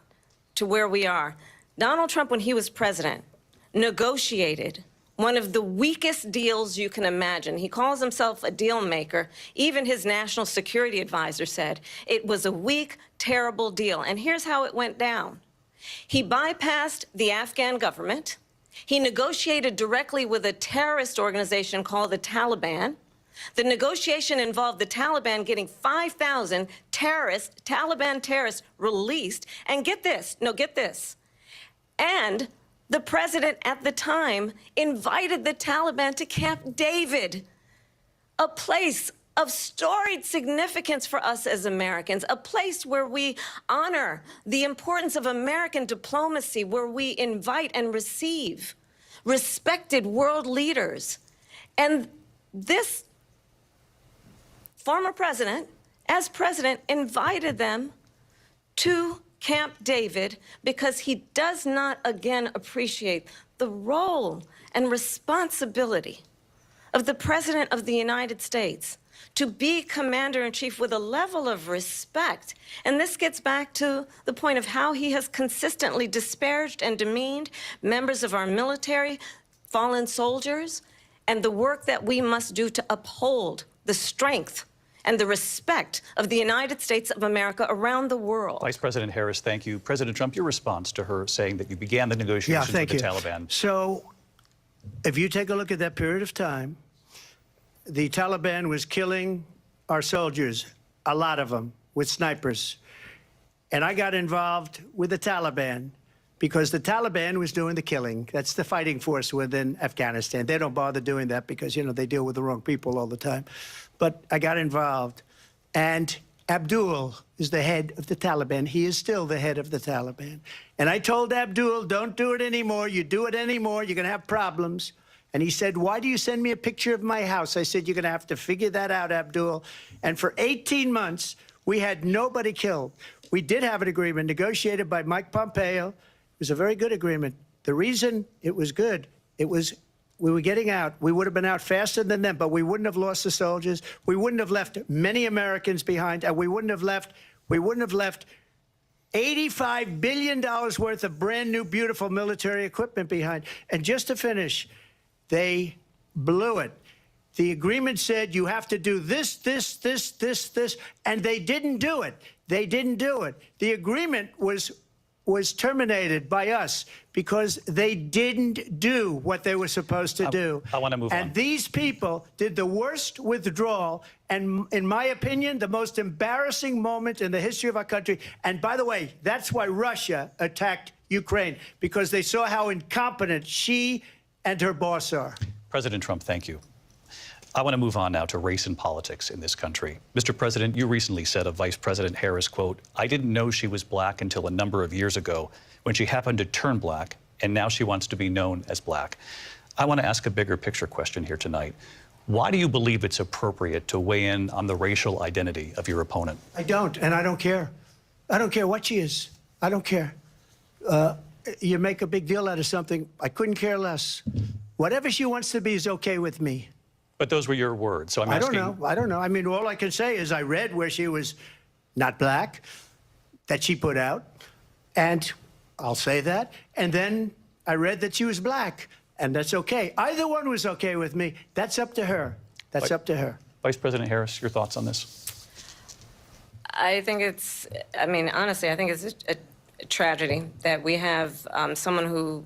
to where we are. Donald Trump, when he was president, negotiated one of the weakest deals you can imagine. He calls himself a deal maker. Even his national security advisor said it was a weak, terrible deal. And here's how it went down. He bypassed the Afghan government. He negotiated directly with a terrorist organization called the Taliban. The negotiation involved the Taliban getting 5,000 Taliban terrorists released. And get this, and the president at the time invited the Taliban to Camp David, a place of storied significance for us as Americans, a place where we honor the importance of American diplomacy, where we invite and receive respected world leaders. And this former president, as president, invited them to Camp David because he does not, again, appreciate the role and responsibility of the President of the United States to be commander-in-chief with a level of respect. And this gets back to the point of how he has consistently disparaged and demeaned members of our military, fallen soldiers, and the work that we must do to uphold the strength and the respect of the United States of America around the world. Vice President Harris, thank you. President Trump, your response to her saying that you began the negotiations with the Taliban. So if you take a look at that period of time, the Taliban was killing our soldiers, a lot of them, with snipers. And I got involved with the Taliban because the Taliban was doing the killing. That's the fighting force within Afghanistan. They don't bother doing that because, you know, they deal with the wrong people all the time. But I got involved. And Abdul is the head of the Taliban. He is still the head of the Taliban. And I told Abdul, don't do it anymore. You do it anymore, you're going to have problems. And he said, why do you send me a picture of my house? I said, you're going to have to figure that out, Abdul. And for 18 months, we had nobody killed. We did have an agreement negotiated by Mike Pompeo. It was a very good agreement. The reason it was good, it was we were getting out. We would have been out faster than them, but we wouldn't have lost the soldiers. We wouldn't have left many Americans behind, and we wouldn't have left $85 billion worth of brand new, beautiful military equipment behind. And just to finish, they blew it. The agreement said you have to do this, and they didn't do it. They didn't do it. The agreement was terminated by us because they didn't do what they were supposed to do. I want to move on. And these people did the worst withdrawal, and in my opinion, the most embarrassing moment in the history of our country. And by the way, that's why Russia attacked Ukraine, because they saw how incompetent she and her boss are. President Trump, thank you. I want to move on now to race and politics in this country. Mr. President, you recently said of Vice President Harris, quote, I didn't know she was black until a number of years ago when she happened to turn black, and now she wants to be known as black. I want to ask a bigger picture question here tonight. Why do you believe it's appropriate to weigh in on the racial identity of your opponent? I don't, and I don't care. I don't care what she is. I don't care. You make a big deal out of something. I couldn't care less. Whatever she wants to be is okay with me. But those were your words, so I'm asking... I don't know. I mean, all I can say is I read where she was not black, that she put out, and I'll say that. And then I read that she was black, and that's okay. Either one was okay with me. That's up to her. That's up to her. Vice President Harris, your thoughts on this? I think it's, I mean, honestly, I think it's a tragedy that we have someone who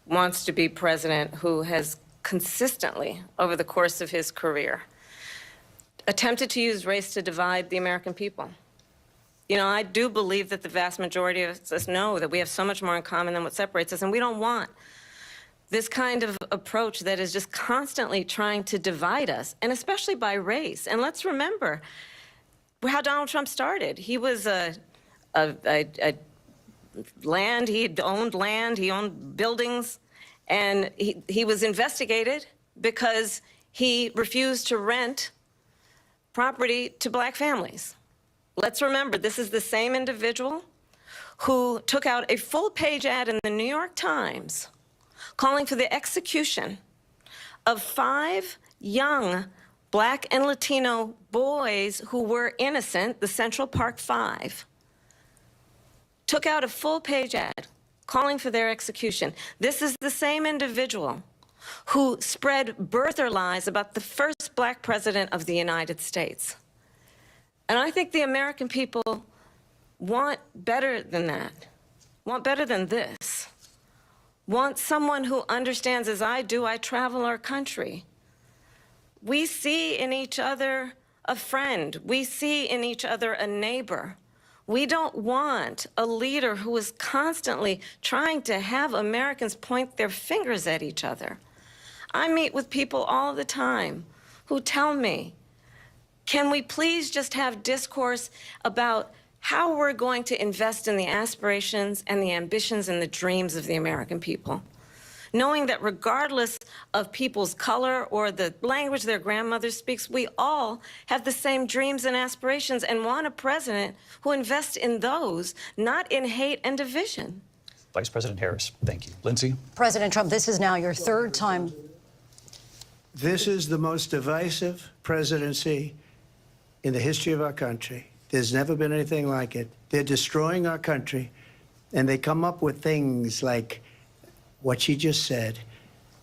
wants to be president who has consistently, over the course of his career, attempted to use race to divide the American people. You know, I do believe that the vast majority of us know that we have so much more in common than what separates us, and we don't want this kind of approach that is just constantly trying to divide us, and especially by race. And let's remember how Donald Trump started. He was a land, he owned buildings, and he was investigated because he refused to rent property to black families. Let's remember, this is the same individual who took out a full-page ad in the New York Times calling for the execution of 5 young black and Latino boys who were innocent, the Central Park 5. Took out a full-page ad calling for their execution. This is the same individual who spread birther lies about the first black president of the United States. And I think the American people want better than that, want better than this, want someone who understands, as I do, I travel our country. We see in each other a friend. We see in each other a neighbor. We don't want a leader who is constantly trying to have Americans point their fingers at each other. I meet with people all the time who tell me, can we please just have discourse about how we're going to invest in the aspirations and the ambitions and the dreams of the American people, knowing that regardless of people's color or the language their grandmother speaks, we all have the same dreams and aspirations and want a president who invests in those, not in hate and division. Vice President Harris, thank you. Lindsay? President Trump, this is now your 3rd time. This is the most divisive presidency in the history of our country. There's never been anything like it. They're destroying our country, and they come up with things like what she just said.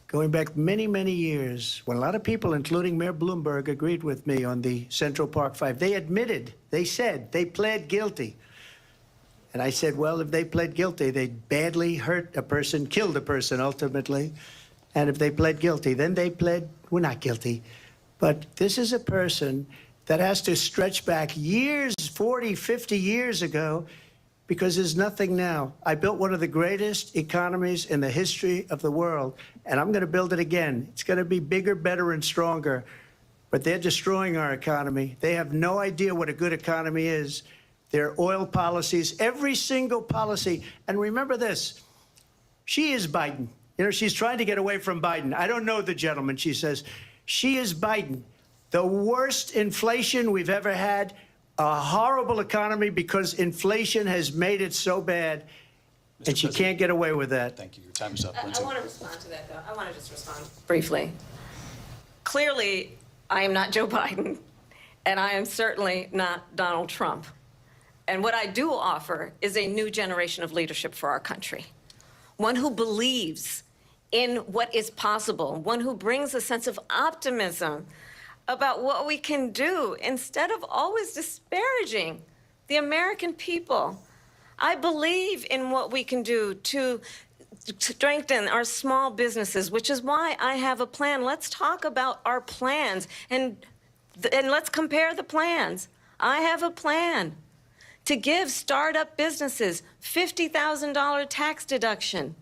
Going back many, many years, when a lot of people, including Mayor Bloomberg, agreed with me on the Central Park 5, they admitted, they said, they pled guilty. And I said, well, if they pled guilty, they badly hurt a person, killed a person ultimately. And if they pled guilty, then they pled, we're not guilty. But this is a person that has to stretch back years, 40, 50 years ago, because there's nothing now. I built one of the greatest economies in the history of the world, and I'm going to build it again. It's going to be bigger, better, and stronger. But they're destroying our economy. They have no idea what a good economy is. Their oil policies, every single policy. And remember this, she is Biden. You know, she's trying to get away from Biden. I don't know the gentleman, she says. She is Biden. The worst inflation we've ever had, a horrible economy because inflation has made it so bad, and she can't get away with that. Thank you. Your time is up, Lindsay. I want to respond to that, though. I want to just respond briefly. Clearly, I am not Joe Biden, and I am certainly not Donald Trump. And what I do offer is a new generation of leadership for our country, one who believes in what is possible, one who brings a sense of optimism about what we can do instead of always disparaging the American people. I believe in what we can do to strengthen our small businesses, which is why I have a plan. Let's talk about our plans and let's compare the plans. I have a plan to give startup businesses $50,000 tax deduction,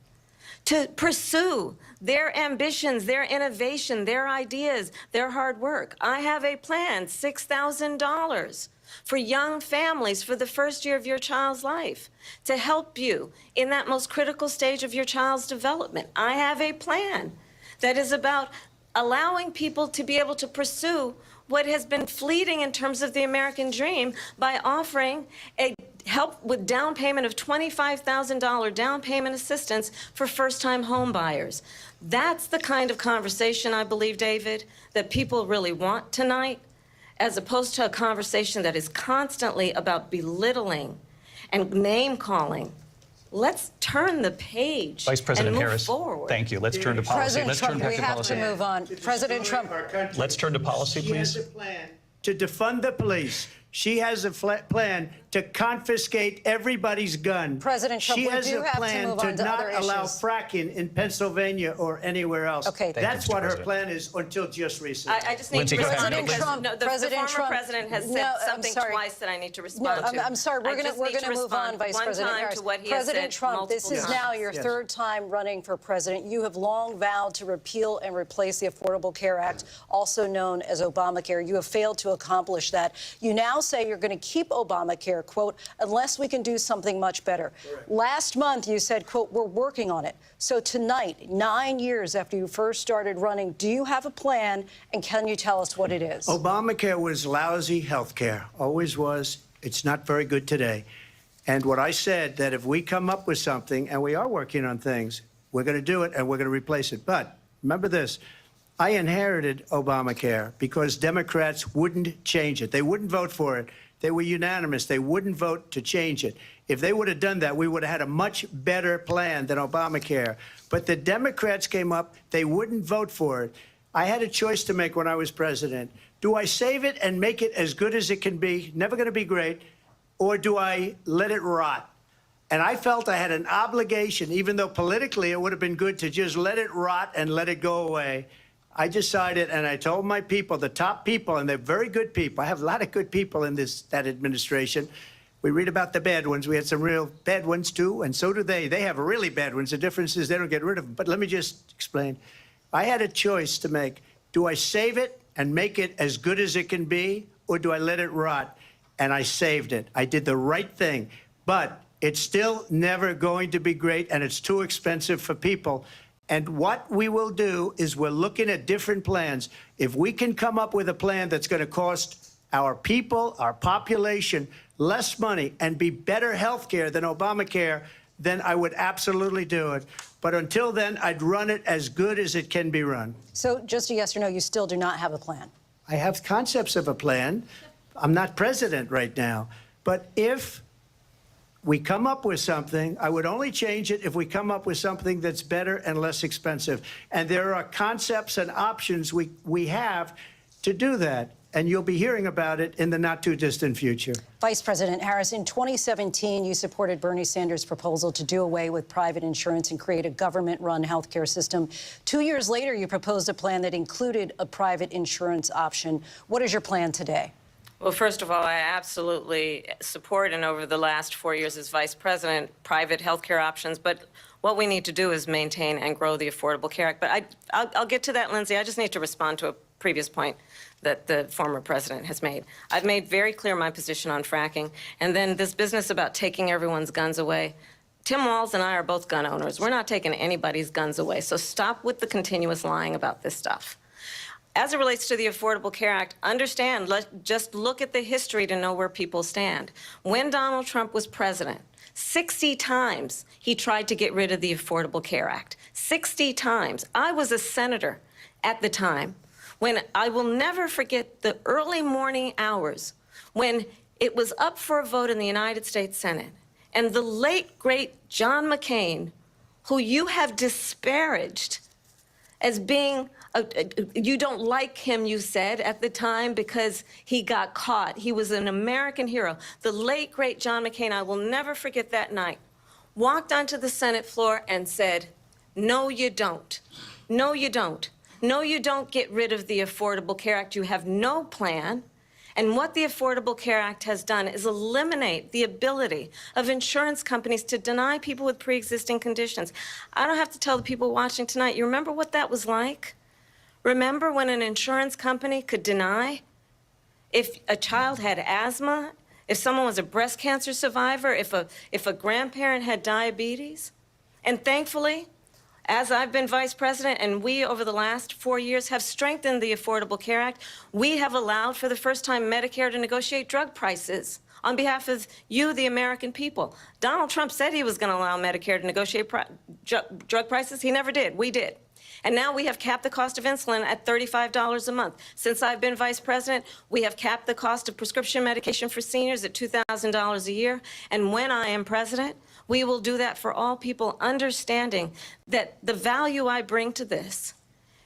to pursue their ambitions, their innovation, their ideas, their hard work. I have a plan, $6,000 for young families for the first year of your child's life, to help you in that most critical stage of your child's development. I have a plan that is about allowing people to be able to pursue what has been fleeting in terms of the American dream by offering a help with down payment of $25,000 down payment assistance for first-time home buyers. That's the kind of conversation, I believe, David, that people really want tonight, as opposed to a conversation that is constantly about belittling and name-calling. Let's turn the page Vice President and move Harris, forward. thank you. Let's turn to policy. President Trump, we have to move on. President Trump. Let's turn to policy, She has please. a plan to defund the police. She has a plan to confiscate everybody's gun. President Trump, she we has do a have to plan move on to not other allow issues. fracking in Pennsylvania or anywhere else. Okay. Thank That's you, Mr. what her President. plan is until just recently. I just need Lindsay, to go ahead. respond President because Trump, no, the President former Trump. president has said No, I'm something sorry. twice that I need to respond to. I'm sorry. We're I just need going to move respond on, Vice one President time Harris. to what he has President said Trump, this is multiple now times. your Yes. 3rd time running for president. You have long vowed to repeal and replace the Affordable Care Act, also known as Obamacare. You have failed to accomplish that. You now now say you're going to keep Obamacare, quote, unless we can do something much better. Correct. Last month, you said, quote, we're working on it. So tonight, 9 years after you first started running, do you have a plan, and can you tell us what it is? Obamacare was lousy health care, always was. It's not very good today. And what I said, that if we come up with something, and we are working on things, we're going to do it, and we're going to replace it. But remember this. I inherited Obamacare because Democrats wouldn't change it. They wouldn't vote for it. They were unanimous. They wouldn't vote to change it. If they would have done that, we would have had a much better plan than Obamacare. But the Democrats came up. They wouldn't vote for it. I had a choice to make when I was president. Do I save it and make it as good as it can be, never going to be great, or do I let it rot? And I felt I had an obligation, even though politically it would have been good to just let it rot and let it go away. I decided, and I told my people, the top people, and they're very good people. I have a lot of good people in that administration. We read about the bad ones. We had some real bad ones, too, and so do they. They have really bad ones. The difference is they don't get rid of them. But let me just explain. I had a choice to make. Do I save it and make it as good as it can be, or do I let it rot? And I saved it. I did the right thing. But it's still never going to be great, and it's too expensive for people. And what we will do is we're looking at different plans. If we can come up with a plan that's going to cost our people, our population, less money and be better health care than Obamacare, then I would absolutely do it. But until then, I'd run it as good as it can be run. So just a yes or no, you still do not have a plan? I have concepts of a plan. I'm not president right now. But if we come up with something, I would only change it if we come up with something that's better and less expensive. And there are concepts and options we have to do that. And you'll be hearing about it in the not-too-distant future. Vice President Harris, in 2017, you supported Bernie Sanders' proposal to do away with private insurance and create a government-run health care system. 2 years later, you proposed a plan that included a private insurance option. What is your plan today? Well, first of all, I absolutely support, and over the last 4 years as vice president, private health care options. But what we need to do is maintain and grow the Affordable Care Act. But I'll get to that, Lindsay. I just need to respond to a previous point that the former president has made. I've made very clear my position on fracking. And then this business about taking everyone's guns away. Tim Walz and I are both gun owners. We're not taking anybody's guns away. So stop with the continuous lying about this stuff. As it relates to the Affordable Care Act, understand, just look at the history to know where people stand. When Donald Trump was president, 60 times he tried to get rid of the Affordable Care Act. 60 times. I was a senator at the time when I will never forget the early morning hours when it was up for a vote in the United States Senate. And the late, great John McCain, who you have disparaged as being you don't like him, you said, at the time because he got caught. He was an American hero. The late, great John McCain, I will never forget that night, walked onto the Senate floor and said, no, you don't. No, you don't. No, you don't get rid of the Affordable Care Act. You have no plan. And what the Affordable Care Act has done is eliminate the ability of insurance companies to deny people with pre-existing conditions. I don't have to tell the people watching tonight, you remember what that was like? Remember when an insurance company could deny if a child had asthma, if someone was a breast cancer survivor, if a grandparent had diabetes? And thankfully, as I've been vice president and we over the last 4 years have strengthened the Affordable Care Act, we have allowed for the first time Medicare to negotiate drug prices on behalf of you, the American people. Donald Trump said he was going to allow Medicare to negotiate drug prices. He never did. We did. And now we have capped the cost of insulin at $35 a month. Since I've been vice president, we have capped the cost of prescription medication for seniors at $2,000 a year. And when I am president, we will do that for all people, understanding that the value I bring to this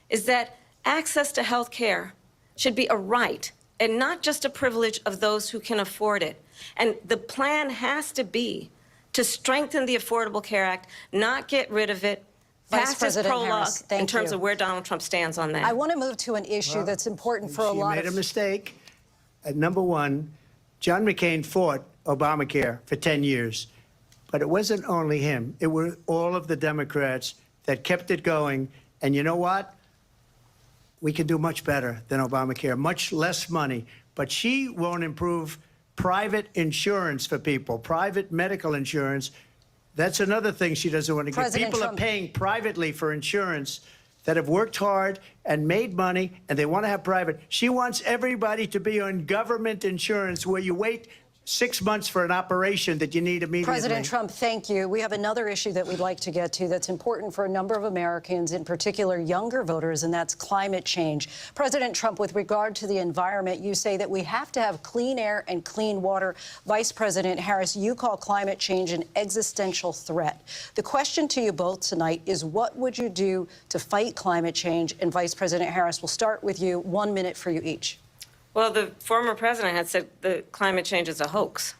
is that access to health care should be a right and not just a privilege of those who can afford it. And the plan has to be to strengthen the Affordable Care Act, not get rid of it. Vice President Harris, thank you. In terms of where Donald Trump stands on that. I want to move to an issue that's important for a lot of... She made a mistake. Number one, John McCain fought Obamacare for 10 years. But it wasn't only him. It were all of the Democrats that kept it going. And you know what? We can do much better than Obamacare. Much less money, but she won't improve private insurance for people, private medical insurance. That's another thing she doesn't want to get. People are paying privately for insurance that have worked hard and made money, and they want to have private. She wants everybody to be on government insurance where you wait 6 months for an operation that you need immediately. President Trump, thank you. We have another issue that we'd like to get to that's important for a number of Americans, in particular younger voters, and that's climate change. President Trump, with regard to the environment, you say that we have to have clean air and clean water. Vice President Harris, you call climate change an existential threat. The question to you both tonight is, what would you do to fight climate change? And Vice President Harris, we'll start with you. 1 minute for you each. Well, the former president had said that climate change is a hoax.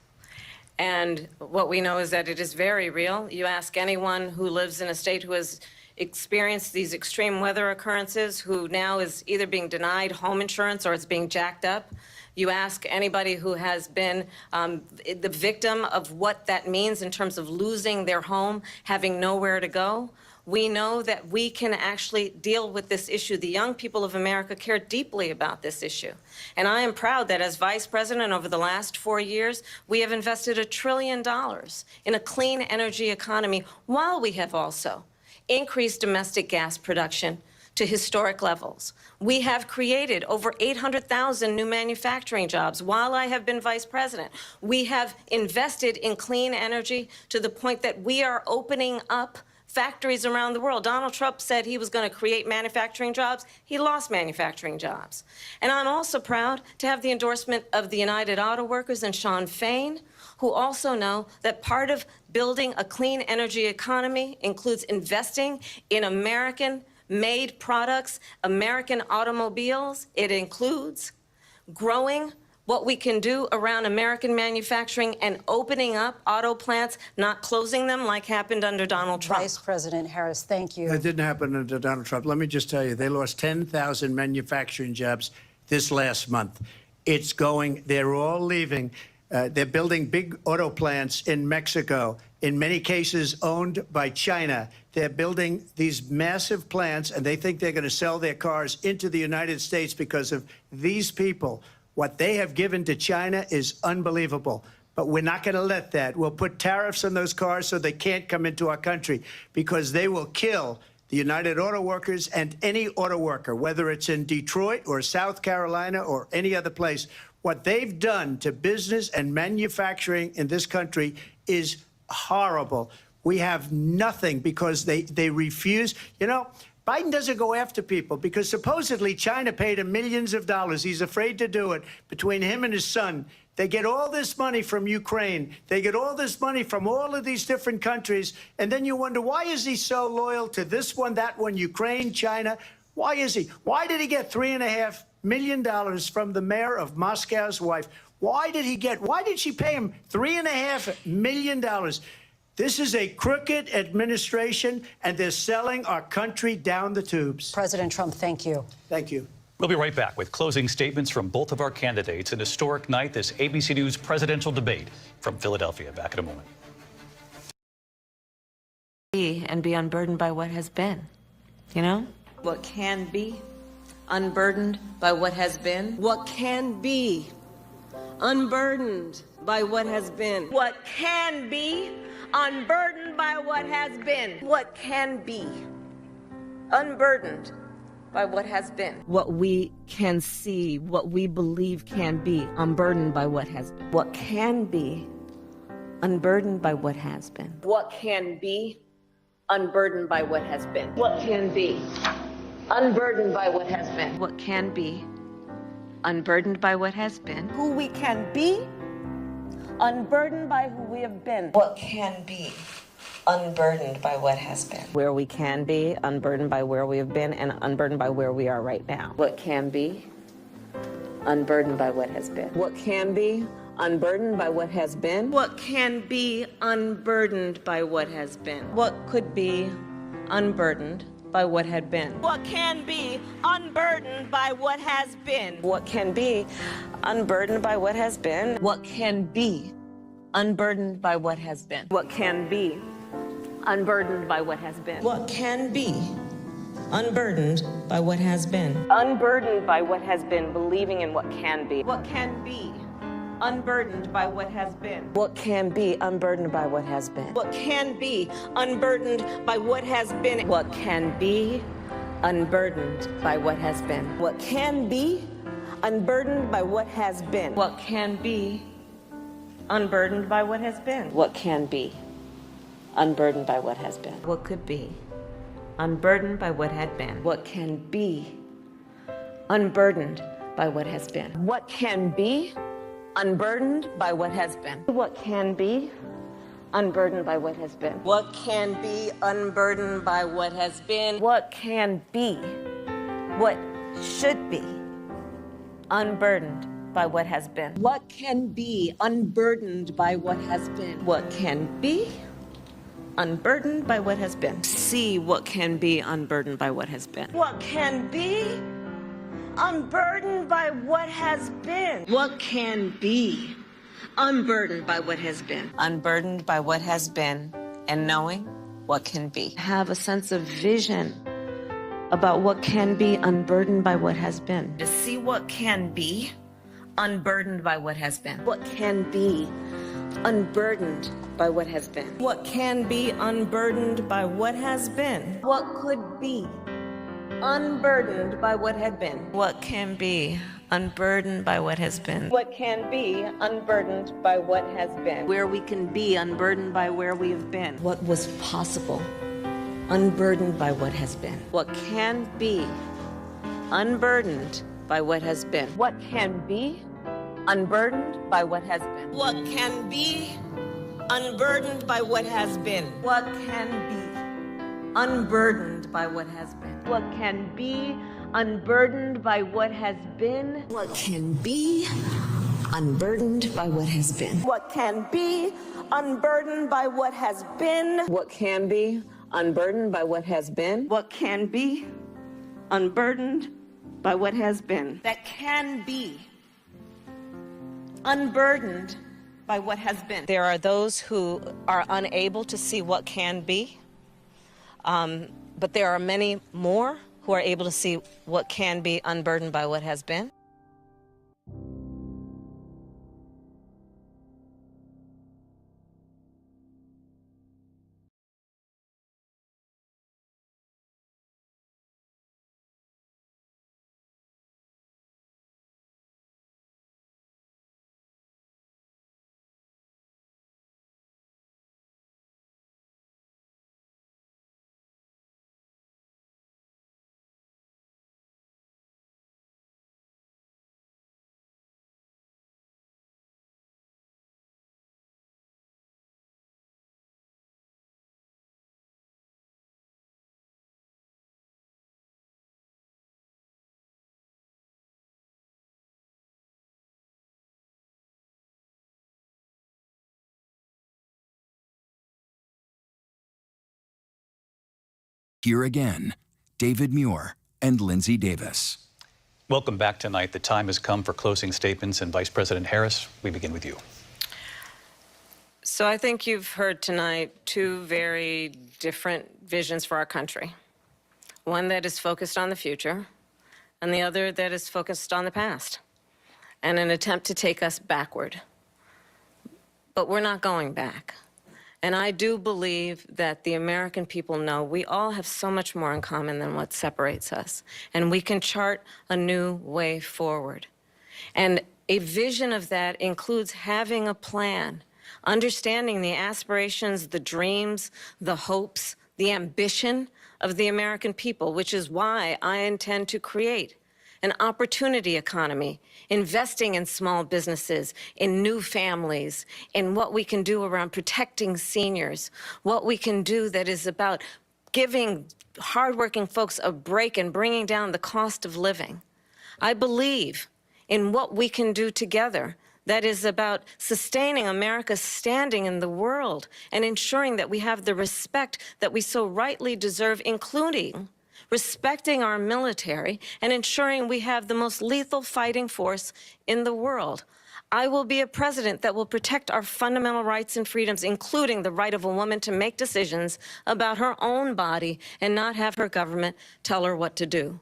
And what we know is that it is very real. You ask anyone who lives in a state who has experienced these extreme weather occurrences, who now is either being denied home insurance or it's being jacked up. You ask anybody who has been the victim of what that means in terms of losing their home, having nowhere to go. We know that we can actually deal with this issue. The young people of America care deeply about this issue. And I am proud that as vice president over the last 4 years, we have invested $1 trillion in a clean energy economy, while we have also increased domestic gas production to historic levels. We have created over 800,000 new manufacturing jobs while I have been vice president. We have invested in clean energy to the point that we are opening up factories around the world. Donald Trump said he was going to create manufacturing jobs. He lost manufacturing jobs. And I'm also proud to have the endorsement of the United Auto Workers and Sean Fain, who also know that part of building a clean energy economy includes investing in American-made products, American automobiles. It includes growing what we can do around American manufacturing and opening up auto plants, not closing them like happened under Donald Trump. Vice President Harris, thank you. That didn't happen under Donald Trump. Let me just tell you, they lost 10,000 manufacturing jobs this last month. It's going, they're all leaving. They're building big auto plants in Mexico, in many cases owned by China. They're building these massive plants, and they think they're going to sell their cars into the United States because of these people. What they have given to China is unbelievable. But we're not going to let that. We'll put tariffs on those cars so they can't come into our country, because they will kill the United Auto Workers and any auto worker, whether it's in Detroit or South Carolina or any other place. What they've done to business and manufacturing in this country is horrible. We have nothing because they refuse. You know, Biden doesn't go after people because supposedly China paid him millions of dollars. He's afraid to do it. Between him and his son, they get all this money from Ukraine. They get all this money from all of these different countries. And then you wonder, why is he so loyal to this one, that one, Ukraine, China? Why is he? Why did he get $3.5 million from the mayor of Moscow's wife? Why did she pay him $3.5 million? This is a crooked administration, and they're selling our country down the tubes. President Trump, thank you. Thank you. We'll be right back with closing statements from both of our candidates. An historic night, this ABC News presidential debate from Philadelphia. Back in a moment. And be unburdened by what has been, you know? What can be unburdened by what has been. What can be unburdened by what has been. What can be unburdened by what has been. What can be unburdened by what has been. What we can see, what we believe can be unburdened by what has been. What can be unburdened by what has been. What can be unburdened by what has been. What can be unburdened by what has been. What can be unburdened by what has been. Who we can be unburdened by who we have been. What can be unburdened by what has been. Where we can be unburdened by where we have been and unburdened by where we are right now. What can be unburdened by what has been. What can be unburdened by what has been. What can be unburdened by what has been. What could be unburdened by what had been. What can be unburdened by what has been. What can be unburdened by what has been. What can be unburdened by what has been. What can be unburdened by what has been. What can be unburdened by what has been. Unburdened by what has been, believing in what can be. What can be, unburdened by what has been. What can be, unburdened by what has been. What can be, unburdened by what has been. What can be, unburdened by what has been. What can be, unburdened by what has been. What can be, Unburdened by what has been. what can be, unburdened by what has been. What could be, unburdened by what had been. What can be, unburdened by what has been. What can be, unburdened by what has been. What can be, unburdened by what has been. What can be, unburdened by what has been. What can be, what should be, unburdened by what has been. What can be, unburdened by what has been. What can be, unburdened by what has been. See what can be unburdened by what has been. What can be, unburdened by what has been. What can be, unburdened by what has been. Unburdened by what has been, and knowing what can be. Have a sense of vision about what can be unburdened by what has been. To see what can be, unburdened by what has been. What can be unburdened by what has been. What can be, unburdened by what has been. What could be unburdened by what had been. What can be, unburdened by what has been. What can be unburdened by what has been. Where we can be unburdened by where we have been. What was possible unburdened by what has been. What can be unburdened by what has been. What can be unburdened by what has been. What can be, unburdened by what has been. What can be unburdened by what has been. What can be unburdened by what has been. What can be, unburdened by what has been. What can be unburdened by what has been. What can be unburdened by what has been. What can be, unburdened by what has been. That can be unburdened By what has been. There are those who are unable to see what can be, but there are many more who are able to see what can be unburdened by what has been. Here again, David Muir and Lindsay Davis. Welcome back tonight. The time has come for closing statements, and Vice President Harris, we begin with you. So I think you've heard tonight two very different visions for our country. One that is focused on the future, and the other that is focused on the past, and an attempt to take us backward. But we're not going back. And I do believe that the American people know we all have so much more in common than what separates us. And we can chart a new way forward. And a vision of that includes having a plan, understanding the aspirations, the dreams, the hopes, the ambition of the American people, which is why I intend to create an opportunity economy, investing in small businesses, in new families, in what we can do around protecting seniors, what we can do that is about giving hardworking folks a break and bringing down the cost of living. I believe in what we can do together that is about sustaining America's standing in the world and ensuring that we have the respect that we so rightly deserve, including respecting our military and ensuring we have the most lethal fighting force in the world. I will be a president that will protect our fundamental rights and freedoms, including the right of a woman to make decisions about her own body and not have her government tell her what to do.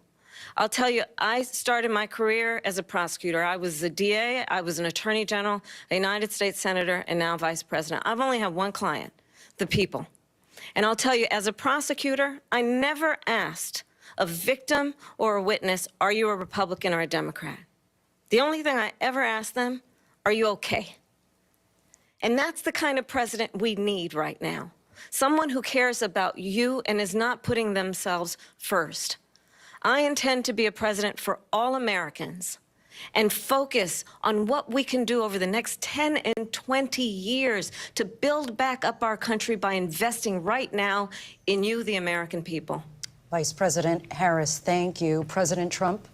I'll tell you, I started my career as a prosecutor. I was a DA, I was an attorney general, a United States senator, and now vice president. I've only had one client, the people. And I'll tell you, as a prosecutor, I never asked a victim or a witness, are you a Republican or a Democrat? The only thing I ever asked them, are you okay? And that's the kind of president we need right now. Someone who cares about you and is not putting themselves first. I intend to be a president for all Americans and focus on what we can do over the next 10 and 20 years to build back up our country by investing right now in you, the American people. Vice President Harris, thank you. President Trump?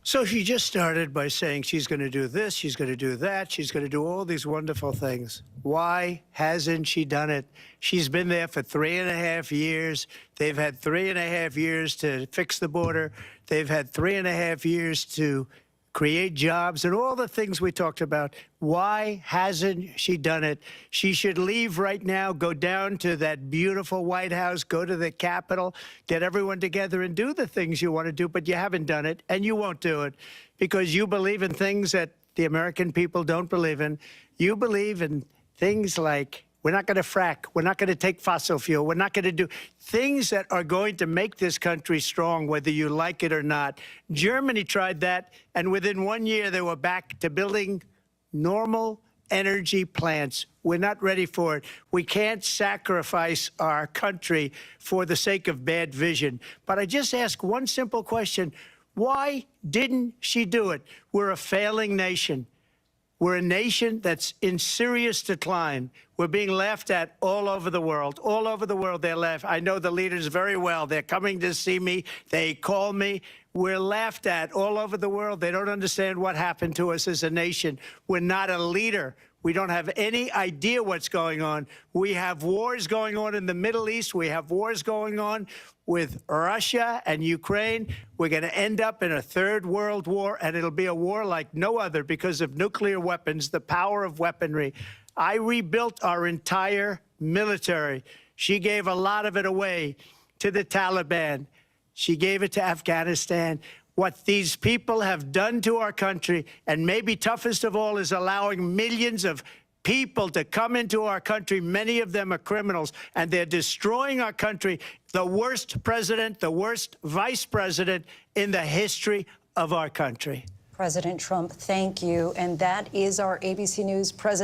So she just started by saying she's going to do this, she's going to do that, she's going to do all these wonderful things. Why hasn't she done it? She's been there for 3.5 years. They've had 3.5 years to fix the border. They've had 3.5 years to create jobs and all the things we talked about. Why hasn't she done it? She should leave right now, go down to that beautiful White House, go to the Capitol, get everyone together and do the things you want to do, but you haven't done it, and you won't do it because you believe in things that the American people don't believe in. You believe in things like we're not going to frack. We're not going to take fossil fuel. We're not going to do things that are going to make this country strong, whether you like it or not. Germany tried that, and within 1 year, they were back to building normal energy plants. We're not ready for it. We can't sacrifice our country for the sake of bad vision. But I just ask one simple question. Why didn't she do it? We're a failing nation. We're a nation that's in serious decline. We're being laughed at all over the world. All over the world, they're laughed. I know the leaders very well. They're coming to see me. They call me. We're laughed at all over the world. They don't understand what happened to us as a nation. We're not a leader. We don't have any idea what's going on. We have wars going on in the Middle East. We have wars going on with Russia and Ukraine. We're going to end up in a third world war, and it'll be a war like no other because of nuclear weapons, the power of weaponry. I rebuilt our entire military. She gave a lot of it away to the Taliban. She gave it to Afghanistan. What these people have done to our country, and maybe toughest of all, is allowing millions of people to come into our country. Many of them are criminals, and they're destroying our country. The worst president, the worst vice president in the history of our country. President Trump, thank you. And that is our ABC News president.